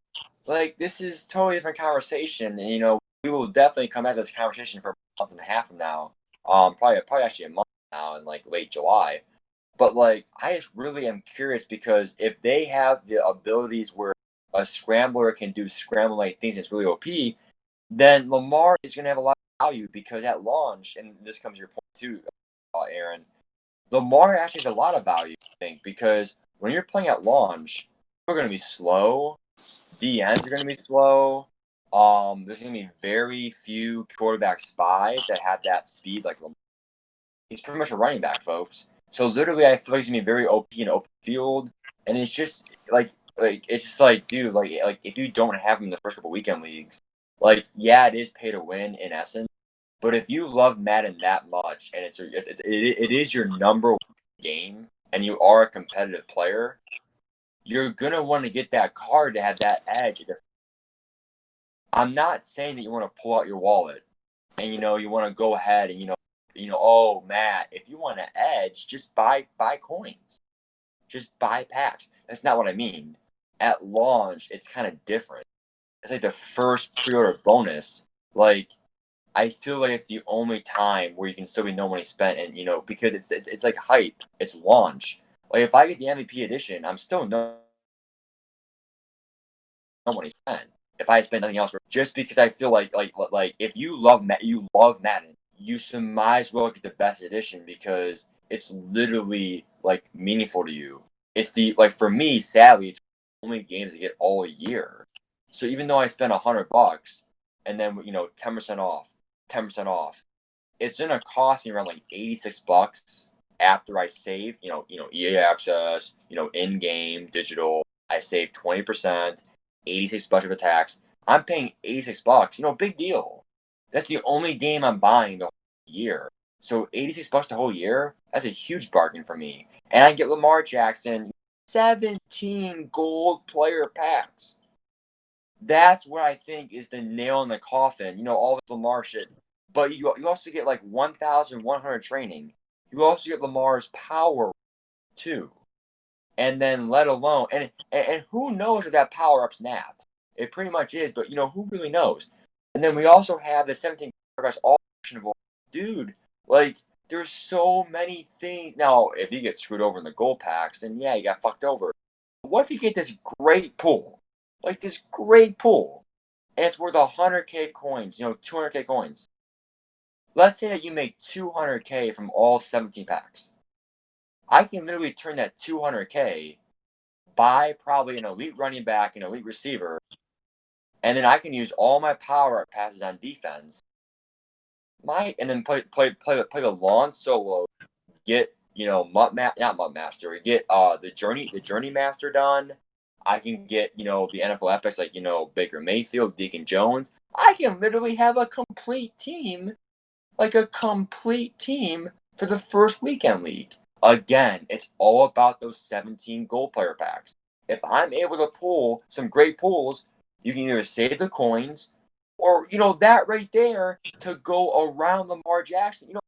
this is totally different conversation. And we will definitely come at this conversation for a month and a half from now. Probably actually a month now in late July. But I just really am curious, because if they have the abilities where a scrambler can do scramble-like things, it's really OP, then Lamar is going to have a lot of value, because at launch, and this comes to your point too, Aaron, Lamar actually has a lot of value, I think, because when you're playing at launch, people are going to be slow, DNs are going to be slow, there's going to be very few quarterback spies that have that speed like Lamar. He's pretty much a running back, folks. So literally, I feel like he's going to be very OP in open field, and it's just it's just dude, if you don't have him in the first couple weekend leagues, yeah, it is pay to win in essence, but if you love Madden that much, and it is your number one game, and you are a competitive player, you're gonna want to get that card to have that edge. I'm not saying that you want to pull out your wallet and you want to go ahead and oh, Matt, if you want to edge, just buy coins, just buy packs. That's not what I mean. At launch, it's kind of different. It's the first pre-order bonus. I feel like it's the only time where you can still be no money spent, and because it's like hype. It's launch. If I get the MVP edition, I'm still no money spent. If I spend nothing else, just because I feel like if you love Madden, you might as well get the best edition, because it's literally meaningful to you. It's for me, sadly, it's the only games I get all year. So even though I spend $100 and then 10% off, it's gonna cost me around $86 after I save. EA access, in game digital. I save 20%, $86 of a tax. I'm paying $86. Big deal. That's the only game I'm buying the whole year. So $86 the whole year, that's a huge bargain for me. And I get Lamar Jackson, 17 gold player packs. That's what I think is the nail in the coffin. All this Lamar shit. But you also get like 1,100 training. You also get Lamar's power too. And then let alone and who knows if that power up's napped. It pretty much is, but who really knows? And then we also have the 17 guys all questionable. Dude, like there's so many things. Now, if you get screwed over in the gold packs, then yeah, you got fucked over. But what if you get this great pool? Like this great pool. And it's worth 100k coins, 200k coins. Let's say that you make 200k from all 17 packs. I can literally turn that 200k, buy probably an elite running back, an elite receiver, and then I can use all my power up passes on defense. And then play the lawn solo, get not MUT Master, get the Journey Master done. I can get the NFL epics like Baker Mayfield, Deacon Jones. I can literally have a complete team, for the first weekend league. Again, it's all about those 17 gold player packs. If I'm able to pull some great pulls, you can either save the coins or, that right there to go around Lamar Jackson. The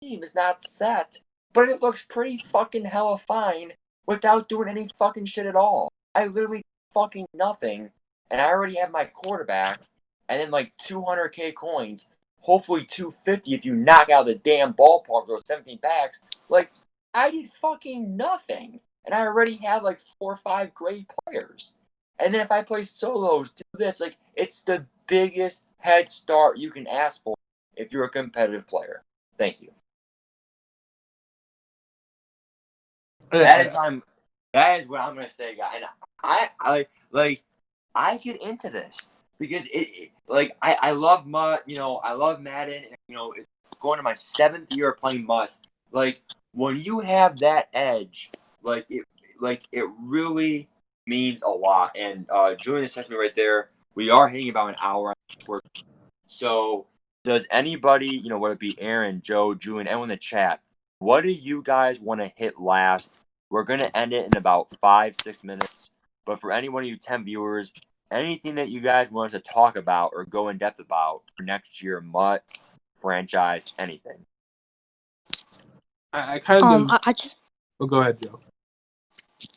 team is not set, but it looks pretty fucking hella fine without doing any fucking shit at all. I literally fucking nothing, and I already have my quarterback, and then like 200k coins, hopefully 250 if you knock out the damn ballpark, those 17 packs. Like, I did fucking nothing, and I already had like 4 or 5 great players. And then if I play solos, do this, like, it's the biggest head start you can ask for if you're a competitive player. Thank you. That is what I'm gonna say, guy. And I get into this because I love MUT. I love Madden. And, it's going to my 7th year of playing MUT. Like, when you have that edge, it really means a lot. And Julian is texting me right there. We are hitting about an hour. So, does anybody, whether it be Aaron, Joe, Julian, anyone in the chat, what do you guys want to hit last? We're going to end it in about 5-6 minutes. But for any one of you 10 viewers, anything that you guys want us to talk about or go in depth about for next year, MUT, franchise, anything. I kind of. I just. Oh, go ahead, Joe.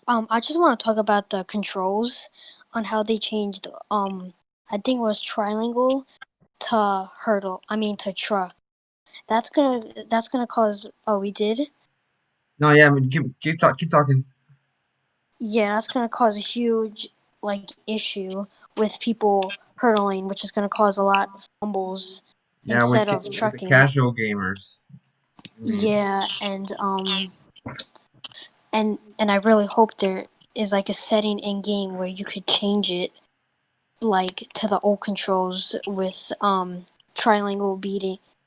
I just want to talk about the controls on how they changed. I think it was triangle to hurdle. To truck. That's gonna cause. Oh, we did. No, yeah, I mean, keep talking. Yeah, that's gonna cause a huge issue with people hurdling, which is gonna cause a lot of fumbles instead of With the trucking. casual gamers. Yeah, and I really hope there is a setting in game where you could change it to the old controls with triangle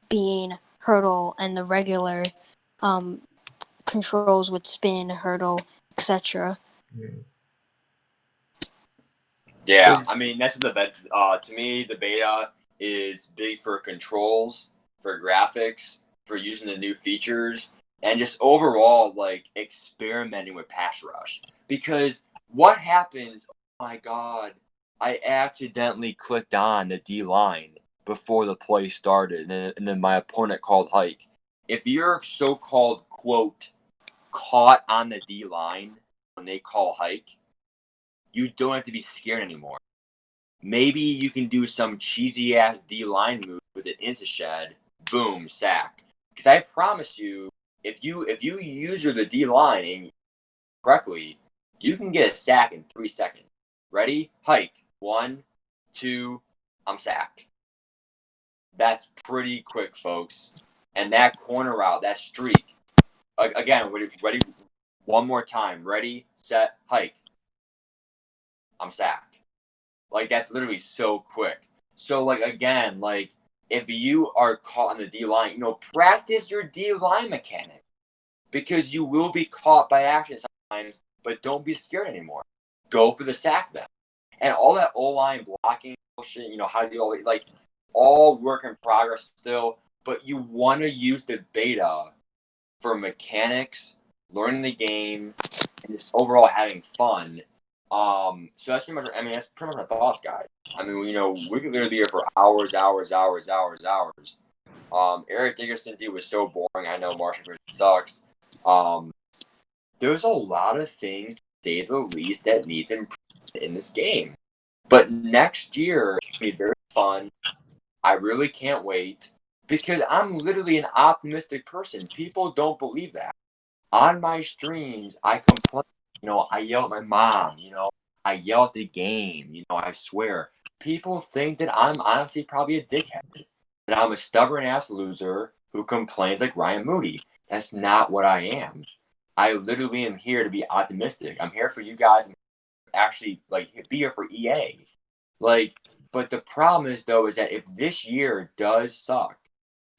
being hurdle and the regular controls with spin, hurdle, etc. Yeah, that's what the beta. To me, the beta is big for controls, for graphics, for using the new features, and just overall experimenting with pass rush. Because what happens? Oh my god! I accidentally clicked on the D line before the play started, and then my opponent called hike. If you're so-called quote caught on the D line when they call hike, you don't have to be scared anymore. Maybe you can do some cheesy ass D line move with an insta-shed, boom, sack. Because I promise you, if you use the D line correctly, you can get a sack in 3 seconds. Ready? Hike. 1, 2, I'm sacked. That's pretty quick, folks. And that corner route, that streak. Again, ready? One more time. Ready, set, hike. I'm sacked. That's literally so quick. So, again, if you are caught on the D line, practice your D line mechanic. Because you will be caught by action sometimes, but don't be scared anymore. Go for the sack then. And all that O-line blocking bullshit, how do you always, all work in progress still, but you want to use the beta for mechanics, learning the game, and just overall having fun. So that's pretty much. I mean, that's pretty much my thoughts, guys. I mean, we could literally be here for hours. Eric Dickerson dude was so boring. I know Marshall Christian sucks. There's a lot of things, to say the least, that needs improvement in this game. But next year, it's going to be very fun. I really can't wait because I'm literally an optimistic person. People don't believe that. On my streams, I complain. I yell at my mom. I yell at the game. I swear. People think that I'm honestly probably a dickhead. That I'm a stubborn ass loser who complains like Ryan Moody. That's not what I am. I literally am here to be optimistic. I'm here for you guys. Actually, be here for EA. But the problem is though, is that if this year does suck,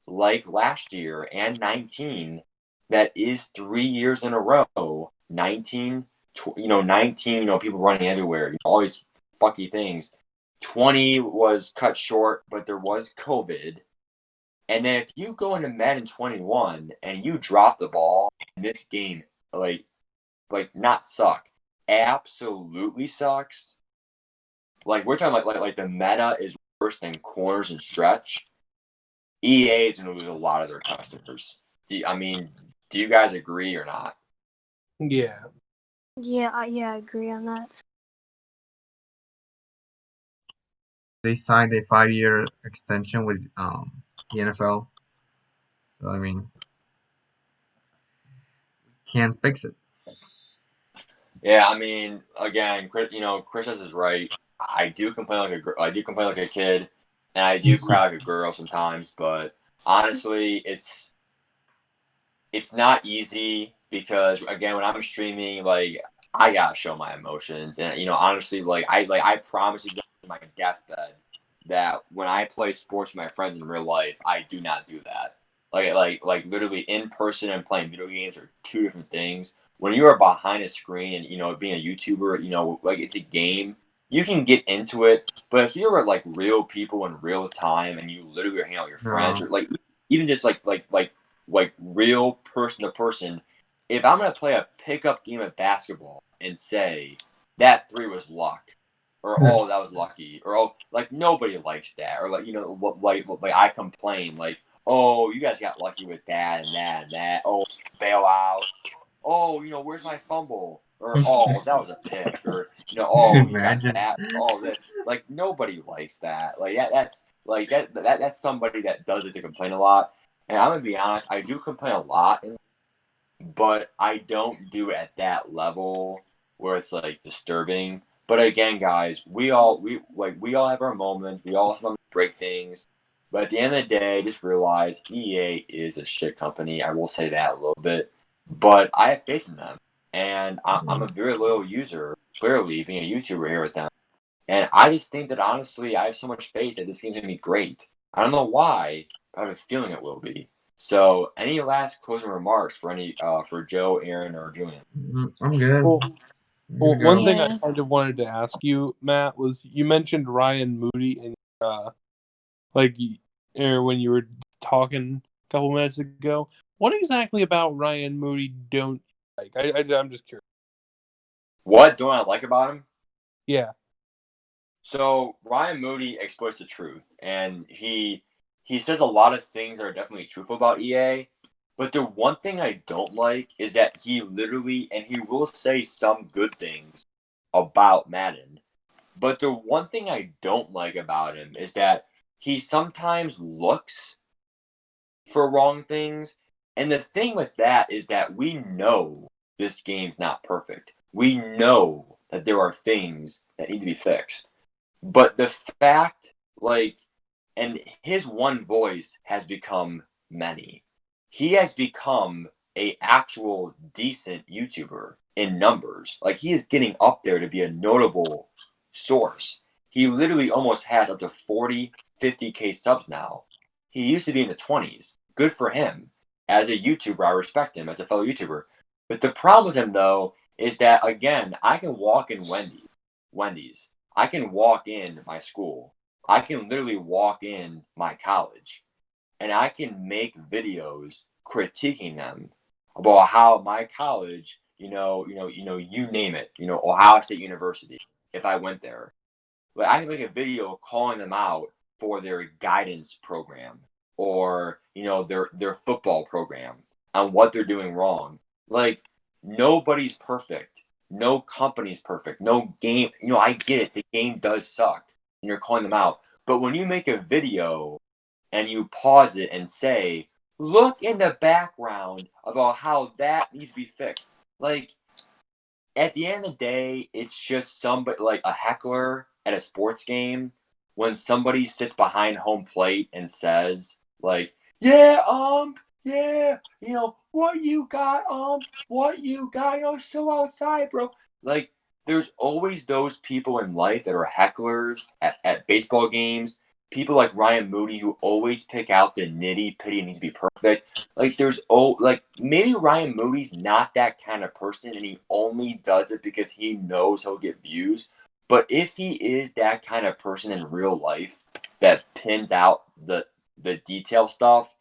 like last year and 19, that is 3 years in a row. 19, 19, people running everywhere, all these fucky things. 20 was cut short, but there was COVID. And then if you go into Madden 21 and you drop the ball in this game, not suck, absolutely sucks. We're talking like the meta is worse than corners and stretch. EA is going to lose a lot of their customers. Do you guys agree or not? Yeah. Yeah, I agree on that. They signed a 5-year extension with the NFL. So I mean, can't fix it. Yeah, I mean, again, Chris is right. I do complain like a kid, and I do cry like a girl sometimes. But honestly, it's not easy because again, when I'm streaming, I gotta show my emotions, and honestly, I promise you guys on my deathbed that when I play sports with my friends in real life, I do not do that. Literally in person and playing video games are two different things. When you are behind a screen and being a YouTuber, it's a game. You can get into it, but if you're real people in real time and you literally are hanging out with your friends, No. or even just real person to person, if I'm gonna play a pickup game of basketball and say that three was luck, or oh that was lucky, or oh nobody likes that, or I complain oh you guys got lucky with that and that and that, oh bailout, oh where's my fumble, or oh that was a pick, or oh you got Imagine. that, oh that nobody likes that, that's somebody that does it to complain a lot. And I'm gonna be honest, I do complain a lot, but I don't do it at that level where it's disturbing. But again, guys, we all have our moments. We all have to break things. But at the end of the day, just realize EA is a shit company. I will say that a little bit, but I have faith in them, and I'm a very loyal user. Clearly, being a YouTuber here with them, and I just think that honestly, I have so much faith that this game's gonna be great. I don't know why, but I have a feeling it will be. So, any last closing remarks for Joe, Aaron, or Julian? I'm good. Well, I'm good to one go. thing I Yeah. kind of wanted to ask you, Matt, was you mentioned Ryan Moody in when you were talking a couple minutes ago. What exactly about Ryan Moody don't you like? I'm just curious. What don't I like about him? Yeah. So Ryan Moody exposed the truth, and he says a lot of things that are definitely truthful about EA. But the one thing I don't like is that he literally, and he will say some good things about Madden. But the one thing I don't like about him is that he sometimes looks for wrong things. And the thing with that is that we know this game's not perfect. We know that there are things that need to be fixed. But the fact, and his one voice has become many. He has become a actual decent YouTuber in numbers. He is getting up there to be a notable source. He literally almost has up to 40, 50K subs now. He used to be in the 20s. Good for him. As a YouTuber, I respect him as a fellow YouTuber. But the problem with him, though, is that, again, I can walk in Wendy's. I can walk in my school. I can literally walk in my college and I can make videos critiquing them about how my college, you name it, Ohio State University, if I went there. But I can make a video calling them out for their guidance program or, their football program on what they're doing wrong. Like, nobody's perfect. No company's perfect. No game. I get it. The game does suck and you're calling them out. But when you make a video and you pause it and say, look in the background about how that needs to be fixed. Like, at the end of the day, it's just somebody, like a heckler at a sports game, when somebody sits behind home plate and says, like, yeah, what you got, so outside, bro. Like, there's always those people in life that are hecklers at baseball games. People like Ryan Moody who always pick out the nitty pitty and needs to be perfect. Like, maybe Ryan Moody's not that kind of person and he only does it because he knows he'll get views. But if he is that kind of person in real life that pins out the detail stuff,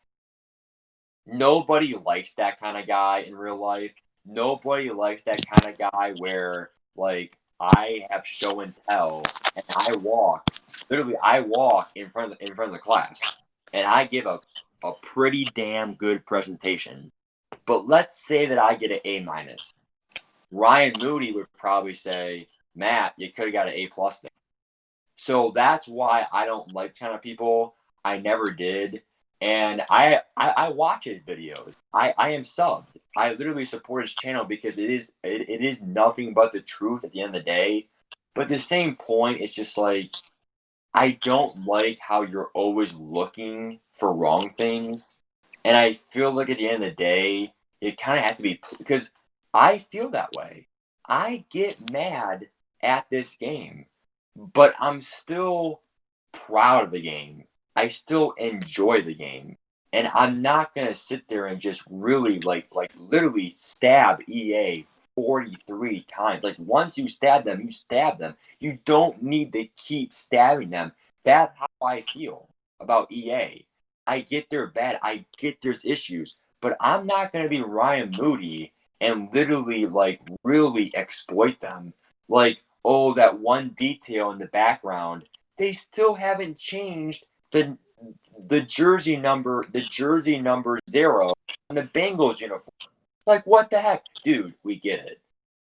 nobody likes that kind of guy in real life. Nobody likes that kind of guy where, like, I have show and tell and I walk in front of the class and I give a pretty damn good presentation. But let's say that I get an A-. Ryan Moody would probably say, Matt, you could have got an A+ there. So that's why I don't like kind of people. I never did. And I watch his videos. I am subbed. I literally support his channel because it is nothing but the truth at the end of the day. But at the same point, it's just like, I don't like how you're always looking for wrong things. And I feel like at the end of the day, it kind of has to be, because I feel that way. I get mad at this game, but I'm still proud of the game. I still enjoy the game. And I'm not going to sit there and just really like literally stab EA 43 times. Like, once you stab them, you stab them. You don't need to keep stabbing them. That's how I feel about EA. I get they're bad. I get there's issues. But I'm not going to be Ryan Moody and literally, like, really exploit them. Like, oh, that one detail in the background. They still haven't changed the jersey number 0 on the Bengals uniform. Like, what the heck? Dude, we get it.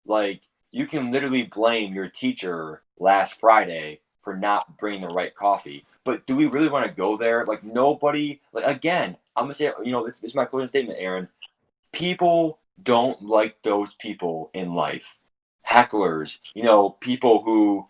Like, you can literally blame your teacher last Friday for not bringing the right coffee. But do we really want to go there? Like, nobody, like, again, I'm going to say, this is my closing statement, Aaron. People don't like those people in life. Hecklers, people who,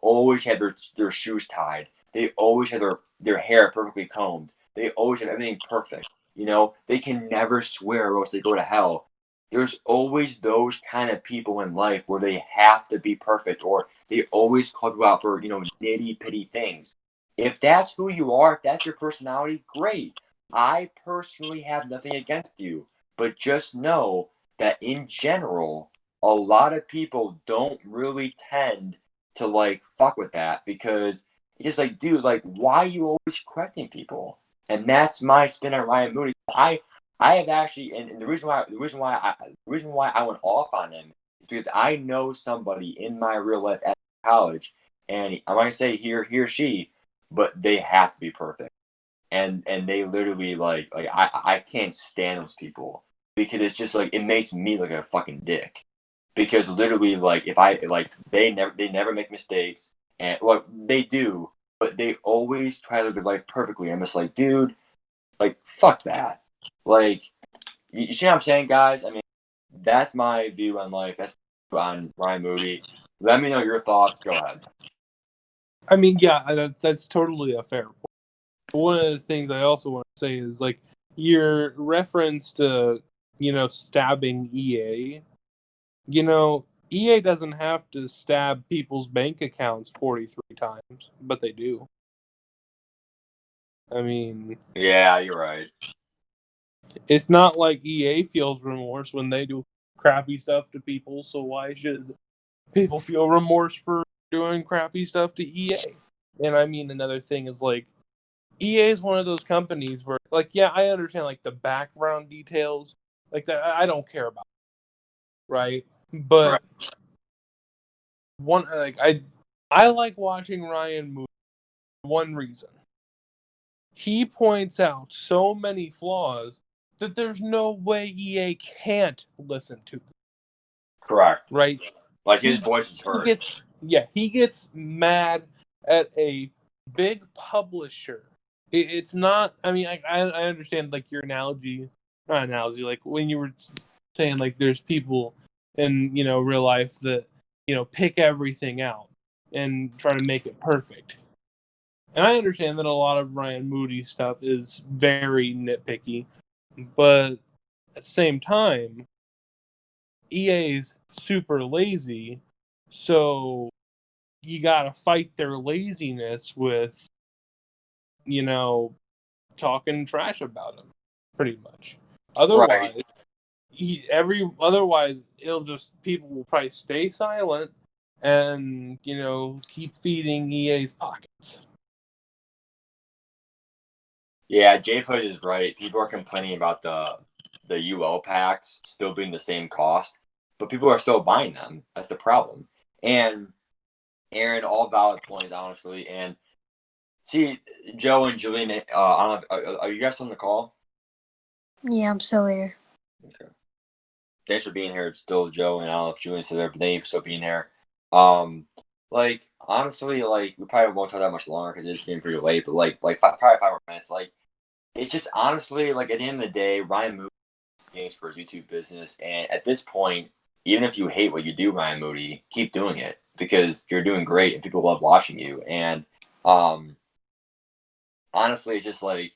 always have their shoes tied. They always have their hair perfectly combed. They always have everything perfect. They can never swear or else they go to hell. There's always those kind of people in life where they have to be perfect, or they always call you out for, nitty-pitty things. If that's who you are, if that's your personality, great. I personally have nothing against you, but just know that in general, a lot of people don't really tend to, like, fuck with that, because it's just like, dude, like, why are you always correcting people? And that's my spin on Ryan Moody. I have actually, and the reason why I went off on him is because I know somebody in my real life at college, and I'm not gonna say he or she, but they have to be perfect, and they literally like I can't stand those people, because it's just like, it makes me look like a fucking dick, because literally, like, if I like, they never make mistakes, and well, they do, but they always try to live their life perfectly. I'm just like, dude, like, fuck that. Like, you see what I'm saying, guys? I mean, that's my view on life. That's on Ryan Moody. Let me know your thoughts. Go ahead. I mean, yeah, that's totally a fair point. One of the things I also want to say is, like, your reference to, stabbing EA. EA doesn't have to stab people's bank accounts 43 times, but they do. I mean... Yeah, you're right. It's not like EA feels remorse when they do crappy stuff to people, so why should people feel remorse for doing crappy stuff to EA? And I mean, another thing is like EA is one of those companies where, like, yeah, I understand like the background details, like that I don't care about, right? But I like watching Ryan move for one reason. He points out so many flaws that there's no way EA can't listen to them. Correct. Right? Like his voice is heard. He gets mad at a big publisher. It's not. I mean, I understand like your analogy, not analogy. Like when you were saying like there's people in real life that pick everything out and try to make it perfect. And I understand that a lot of Ryan Moody stuff is very nitpicky, but at the same time, EA's super lazy, so you gotta fight their laziness with, talking trash about him, pretty much. Otherwise, it'll just people will probably stay silent and keep feeding EA's pockets. Yeah, Jay Pudge is right. People are complaining about the UL packs still being the same cost, but people are still buying them. That's the problem. And Aaron, all valid points, honestly. And see, Joe and Julian, I don't know, are you guys on the call? Yeah, I'm still here. Okay. Thanks for being here. Still, Joe, and I don't know if Julian's still there, but thank you for still being here. Like honestly, like we probably won't talk that much longer because it's getting pretty late. But probably 5 more minutes. Like it's just honestly, like at the end of the day, Ryan Moody games for his YouTube business, and at this point, even if you hate what you do, Ryan Moody, keep doing it because you're doing great and people love watching you. And honestly, it's just like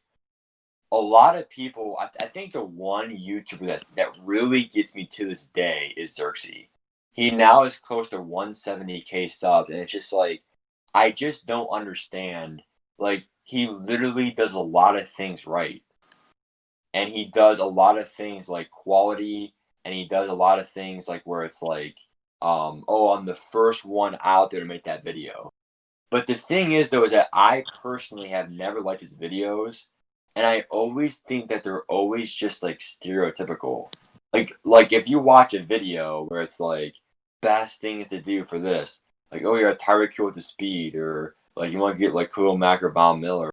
a lot of people. I think the one YouTuber that really gets me to this day is Xerxes. He now is close to 170K subs, and it's just like I just don't understand. Like he literally does a lot of things right, and he does a lot of things like quality, and he does a lot of things like where it's like, I'm the first one out there to make that video. But the thing is, though, is that I personally have never liked his videos, and I always think that they're always just like stereotypical. Like if you watch a video where it's like best things to do for this, like oh you're a Tyreek Hill with the speed, or like you want to get like Khalil Mack or Von Miller,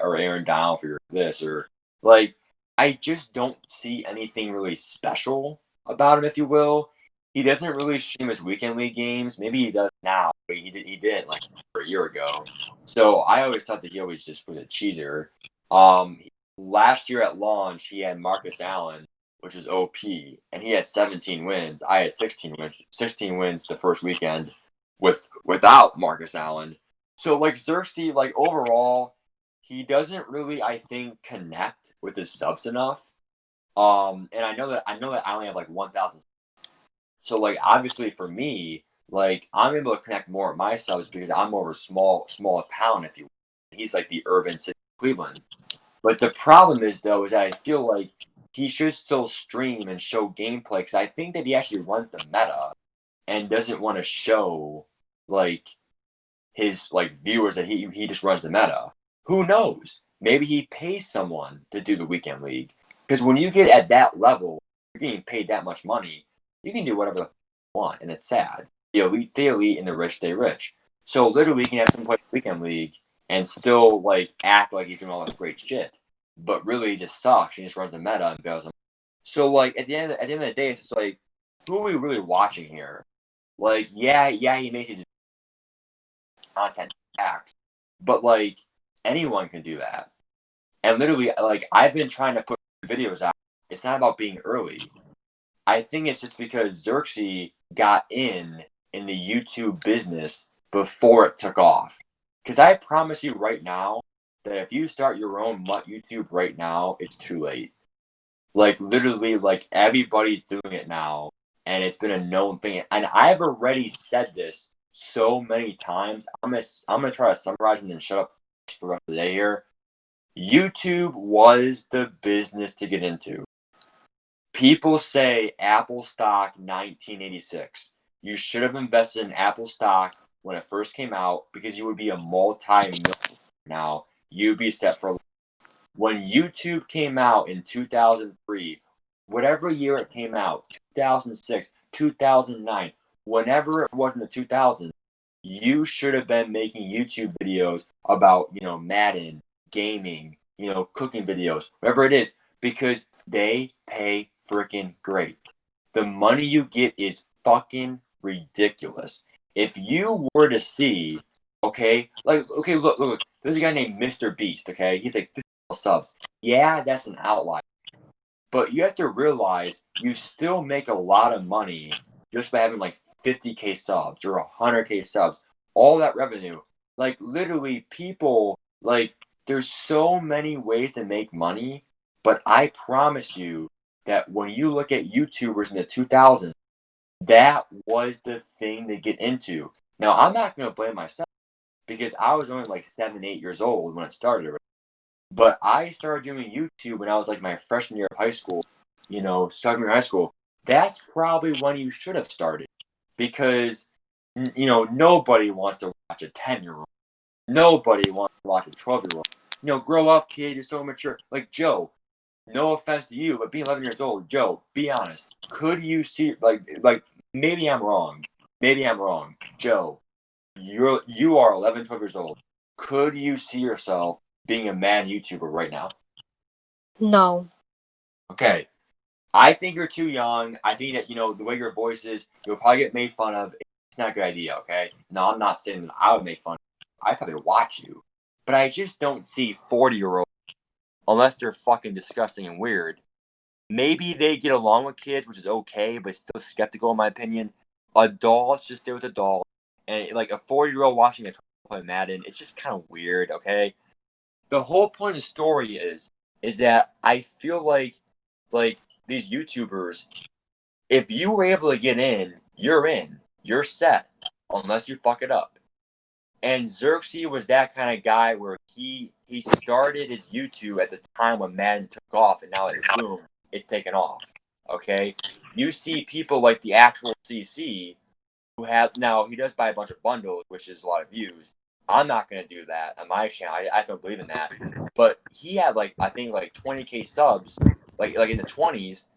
or Aaron Donald for this, or like I just don't see anything really special about him, if you will. He doesn't really stream his weekend league games. Maybe he does now, but he didn't like a year ago. So I always thought that he always just was a cheeser. Last year at launch, he had Marcus Allen, which is OP, and he had 17 wins. I had 16 wins. 16 wins the first weekend without Marcus Allen. So like Xerxes, like overall, he doesn't really, I think, connect with his subs enough. And I know that I only have like 1,000. So like obviously for me, like I'm able to connect more with my subs because I'm more of a small town, if you will. He's like the urban city of Cleveland. But the problem is though, is that I feel like he should still stream and show gameplay because I think that he actually runs the meta and doesn't want to show like his like viewers that he just runs the meta. Who knows? Maybe he pays someone to do the weekend league. Because when you get at that level, you're getting paid that much money, you can do whatever the you want, and it's sad. The elite stay elite, and the rich stay rich. So literally, you can have someone play the weekend league and still like act like he's doing all this great shit, but really he just sucks. He just runs the meta and goes. So like at the end of the day, it's just like, who are we really watching here? Like, yeah, he makes his content acts, but like anyone can do that. And literally, like I've been trying to put videos out. It's not about being early. I think it's just because Xerxes got in the YouTube business before it took off. Because I promise you right now that if you start your own MUT YouTube right now, it's too late. Like literally, like everybody's doing it now, and it's been a known thing. And I've already said this so many times. I'm gonna try to summarize and then shut up for the rest of the day here. YouTube was the business to get into. People say Apple stock 1986. You should have invested in Apple stock when it first came out because you would be a multi-millionaire now. You'd be set for life. When YouTube came out in 2003, whatever year it came out, 2006, 2009, whenever it was in the 2000s, you should have been making YouTube videos about, Madden, gaming, cooking videos, whatever it is, because they pay freaking great. The money you get is fucking ridiculous. If you were to see, okay, look, there's a guy named Mr. Beast, okay? He's like 50 subs. Yeah, that's an outlier. But you have to realize you still make a lot of money just by having like 50K subs or 100K subs. All that revenue. Like, literally, people, like, there's so many ways to make money, but I promise you that when you look at YouTubers in the 2000s, that was the thing to get into. Now, I'm not going to blame myself because I was only like 7, 8 years old when it started. But I started doing YouTube when I was like my freshman year of high school, sophomore high school. That's probably when you should have started because, nobody wants to watch a 10-year-old. Nobody wants to watch a 12-year-old. Grow up, kid. You're so mature. Like, Joe, no offense to you, but being 11 years old, Joe, be honest. Could you see, like maybe I'm wrong. Maybe I'm wrong. Joe, you are 11, 12 years old. Could you see yourself being a Madden YouTuber right now? No. Okay. I think you're too young. I think that, the way your voice is, you'll probably get made fun of. It's not a good idea, okay? No, I'm not saying that I would make fun of you. I'd probably watch you. But I just don't see 40-year-olds, unless they're fucking disgusting and weird. Maybe they get along with kids, which is okay, but still skeptical in my opinion. Adults just stay with adults. And like a 40-year-old watching a 12-play Madden, it's just kind of weird, okay? The whole point of the story is that I feel like these YouTubers, if you were able to get in, you're set, unless you fuck it up. And Xerxes was that kind of guy where he started his YouTube at the time when Madden took off, and now boom, it's taken off. Okay, you see people like the actual CC who have now he does buy a bunch of bundles, which is a lot of views. I'm not gonna do that on my channel. I don't believe in that. But he had I think 20K subs, like in the 20s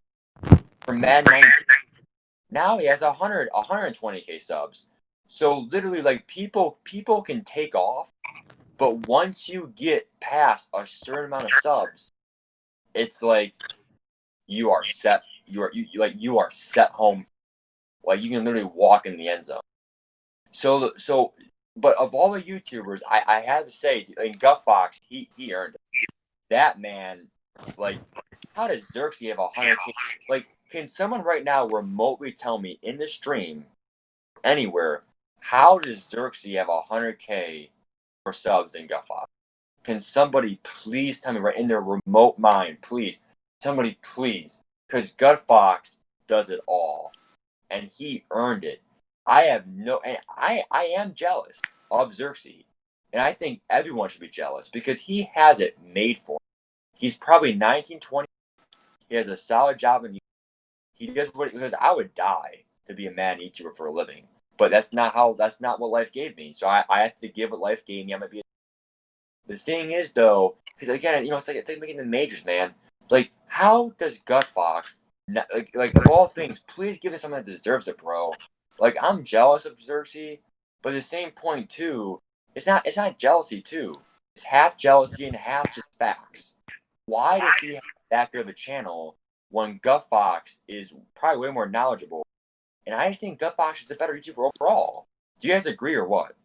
for Madden 19. Now he has 120K subs. So literally, people can take off, but once you get past a certain amount of subs, it's like you are set. You are set home. Like you can literally walk in the end zone. So, but of all the YouTubers, I have to say, Guff Fox, he earned it. That man, how does Xerxes have 100K? Can someone right now remotely tell me in the stream, anywhere, how does Xerxes have 100K for subs in Guff Fox? Can somebody please tell me right in their remote mind, please? Somebody please. Because Gut Fox does it all. And he earned it. I am jealous of Xerxes. And I think everyone should be jealous because he has it made for him. He's probably 19, 20. He has a solid job and he does what, because I would die to be a Madden YouTuber for a living. But that's not what life gave me. So I have to give what life gave me. I'm gonna be. The thing is though, because again, it's like making the majors, man. Like, how does Gut Fox, of all things, please give it someone that deserves it, bro. Like, I'm jealous of Xerxes, but at the same point too, it's not jealousy too. It's half jealousy and half just facts. Why does he have that good of a channel when Gut Fox is probably way more knowledgeable? And I just think Gut Fox is a better YouTuber overall. Do you guys agree or what?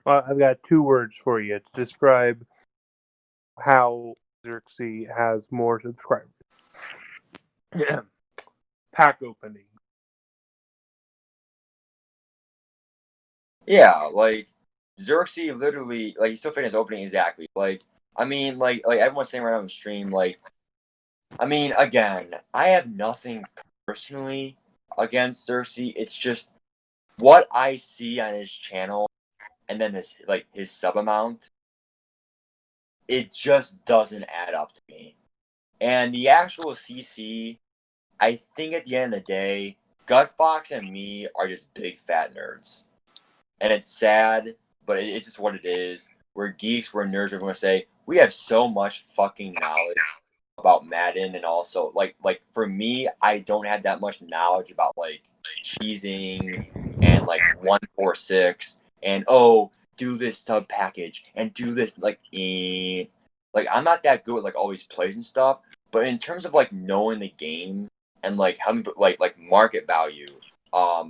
Well, I've got 2 words for you to describe how Xerxes has more subscribers. Yeah. Pack opening. Yeah, Xerxes literally, he's still fitting his opening exactly. Everyone's saying right on the stream, again, I have nothing personally against Xerxes. It's just what I see on his channel and then his sub amount, it just doesn't add up to me. And the actual CC, I think at the end of the day, Gut Fox and me are just big fat nerds. and it's sad, but it's just what it is. We're geeks, we're nerds. We're going to say we have so much fucking knowledge about Madden, and also like for me, I don't have that much knowledge about like cheesing and like 146 and do this sub package and do this like I'm not that good at like all these plays and stuff. But in terms of like knowing the game and like how many like market value,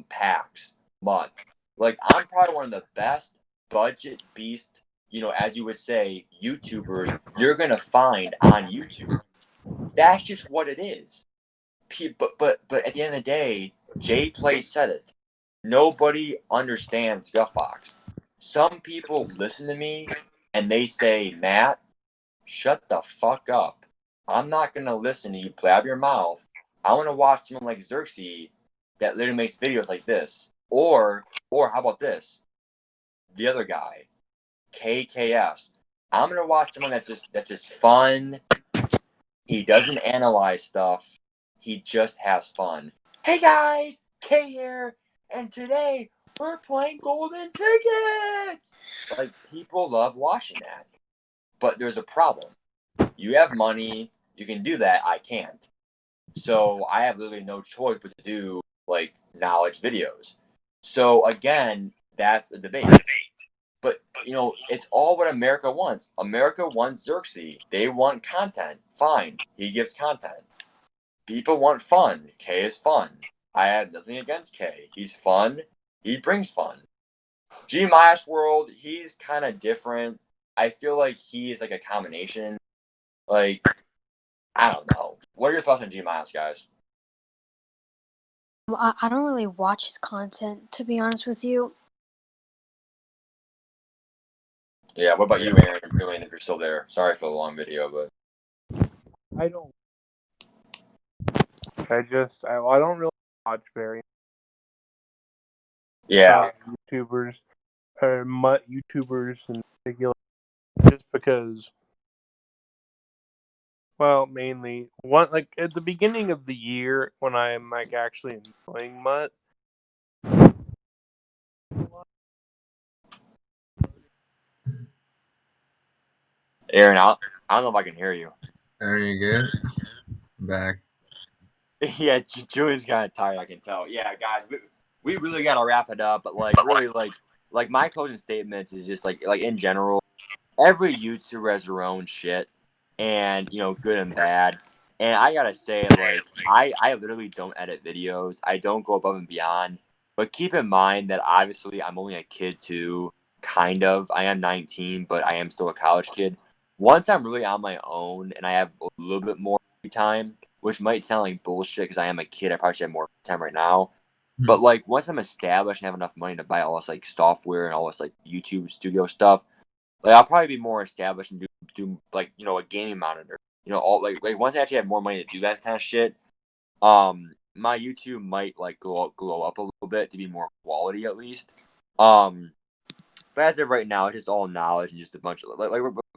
packs, MUT, like I'm probably one of the best budget beast, as you would say, YouTubers you're gonna find on YouTube. That's just what it is. But at the end of the day, Jay Play said it. Nobody understands Guffbox. Some people listen to me and they say, Matt, shut the fuck up. I'm not gonna listen to you blab your mouth. I want to watch someone like Xerxes that literally makes videos like this. Or how about this? The other guy, KKS. I'm gonna watch someone that's just fun. He doesn't analyze stuff. He just has fun. Hey guys, K here, and today we're playing Golden Tickets. Like people love watching that, but there's a problem. You have money, you can do that. I can't. So I have literally no choice but to do like knowledge videos. So again, that's a debate. But it's all what America wants. America wants Xerxes. They want content. Fine, he gives content. People want fun. K is fun. I have nothing against K. He's fun. He brings fun. G Mash World, he's kind of different. I feel like he's like a combination. Like, I don't know. What are your thoughts on G Mash, guys? I don't really watch his content, to be honest with you. Yeah, what about you, Aaron and Julian, if you're still there? Sorry for the long video, but I don't. I don't really watch very yeah. YouTubers or MUT YouTubers in particular, just because. Well, mainly one like at the beginning of the year when I'm like actually enjoying MUT. Aaron, I don't know if I can hear you. Are you good? Back. Yeah, Julian's kind of tired, I can tell. Yeah, guys, we really got to wrap it up. But like, really, like my closing statements is just like in general, every YouTuber has their own shit, and good and bad. And I gotta say, like, I literally don't edit videos. I don't go above and beyond. But keep in mind that obviously I'm only a kid too, kind of. I am 19, but I am still a college kid. Once I'm really on my own and I have a little bit more free time, which might sound like bullshit because I am a kid, I probably should have more time right now. But like once I'm established and have enough money to buy all this like software and all this like YouTube studio stuff, like I'll probably be more established and do like a gaming monitor. All like once I actually have more money to do that kind of shit, my YouTube might like glow up a little bit to be more quality at least. But as of right now, it's just all knowledge and just a bunch of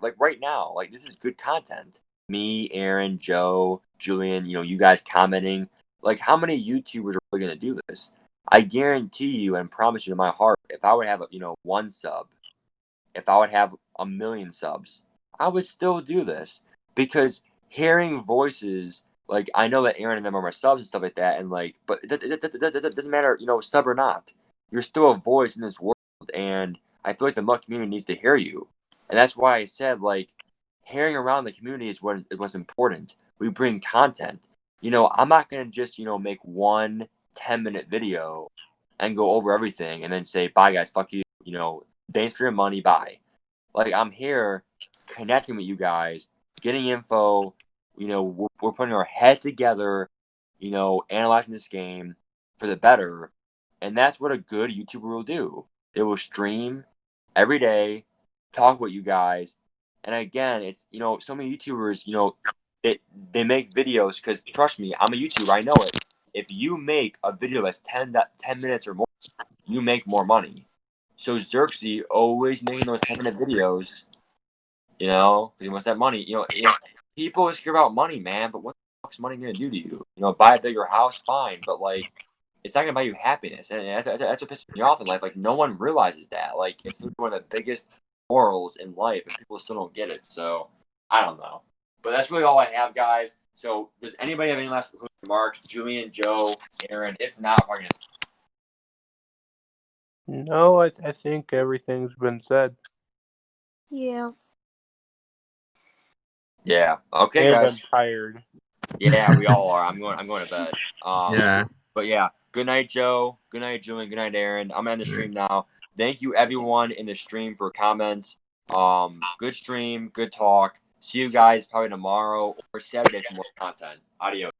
like right now, like this is good content. Me, Aaron, Joe, Julian, you guys commenting. Like how many YouTubers are really gonna do this? I guarantee you and promise you to my heart, if I would have one sub, if I would have 1,000,000 subs, I would still do this because hearing voices, like I know that Aaron and them are my subs and stuff like that, and like, but it doesn't matter, sub or not. You're still a voice in this world, and I feel like the MUT community needs to hear you, and that's why I said like, hearing around the community is what's important. We bring content. I'm not gonna just make one 10-minute video and go over everything and then say bye guys, fuck you. Thanks for your money, bye. Like I'm here connecting with you guys, getting info. We're putting our heads together, analyzing this game for the better, and that's what a good YouTuber will do. They will stream every day, talk with you guys, and again, it's so many YouTubers, they make videos because trust me, I'm a YouTuber, I know it. If you make a video that's 10 minutes or more, you make more money. So Xerxes always making those 10-minute videos, because he wants that money. People always care about money, man. But what the fuck's money gonna do to you? Buy a bigger house, fine. But like, it's not gonna buy you happiness, and that's what pisses me off in life. Like no one realizes that. Like it's one of the biggest morals in life, and people still don't get it. So I don't know, but that's really all I have, guys. So does anybody have any last remarks? Julian, Joe, Aaron? If not, we're gonna. No, I think everything's been said. Yeah. Yeah. Okay, And guys. I'm tired. Yeah, we all are. I'm going to bed. Yeah. But yeah, good night, Joe. Good night, Julian. Good night, Aaron. I'm ending the stream now. Thank you, everyone in the stream, for comments. Good stream, good talk. See you guys probably tomorrow or Saturday for more content. Adios.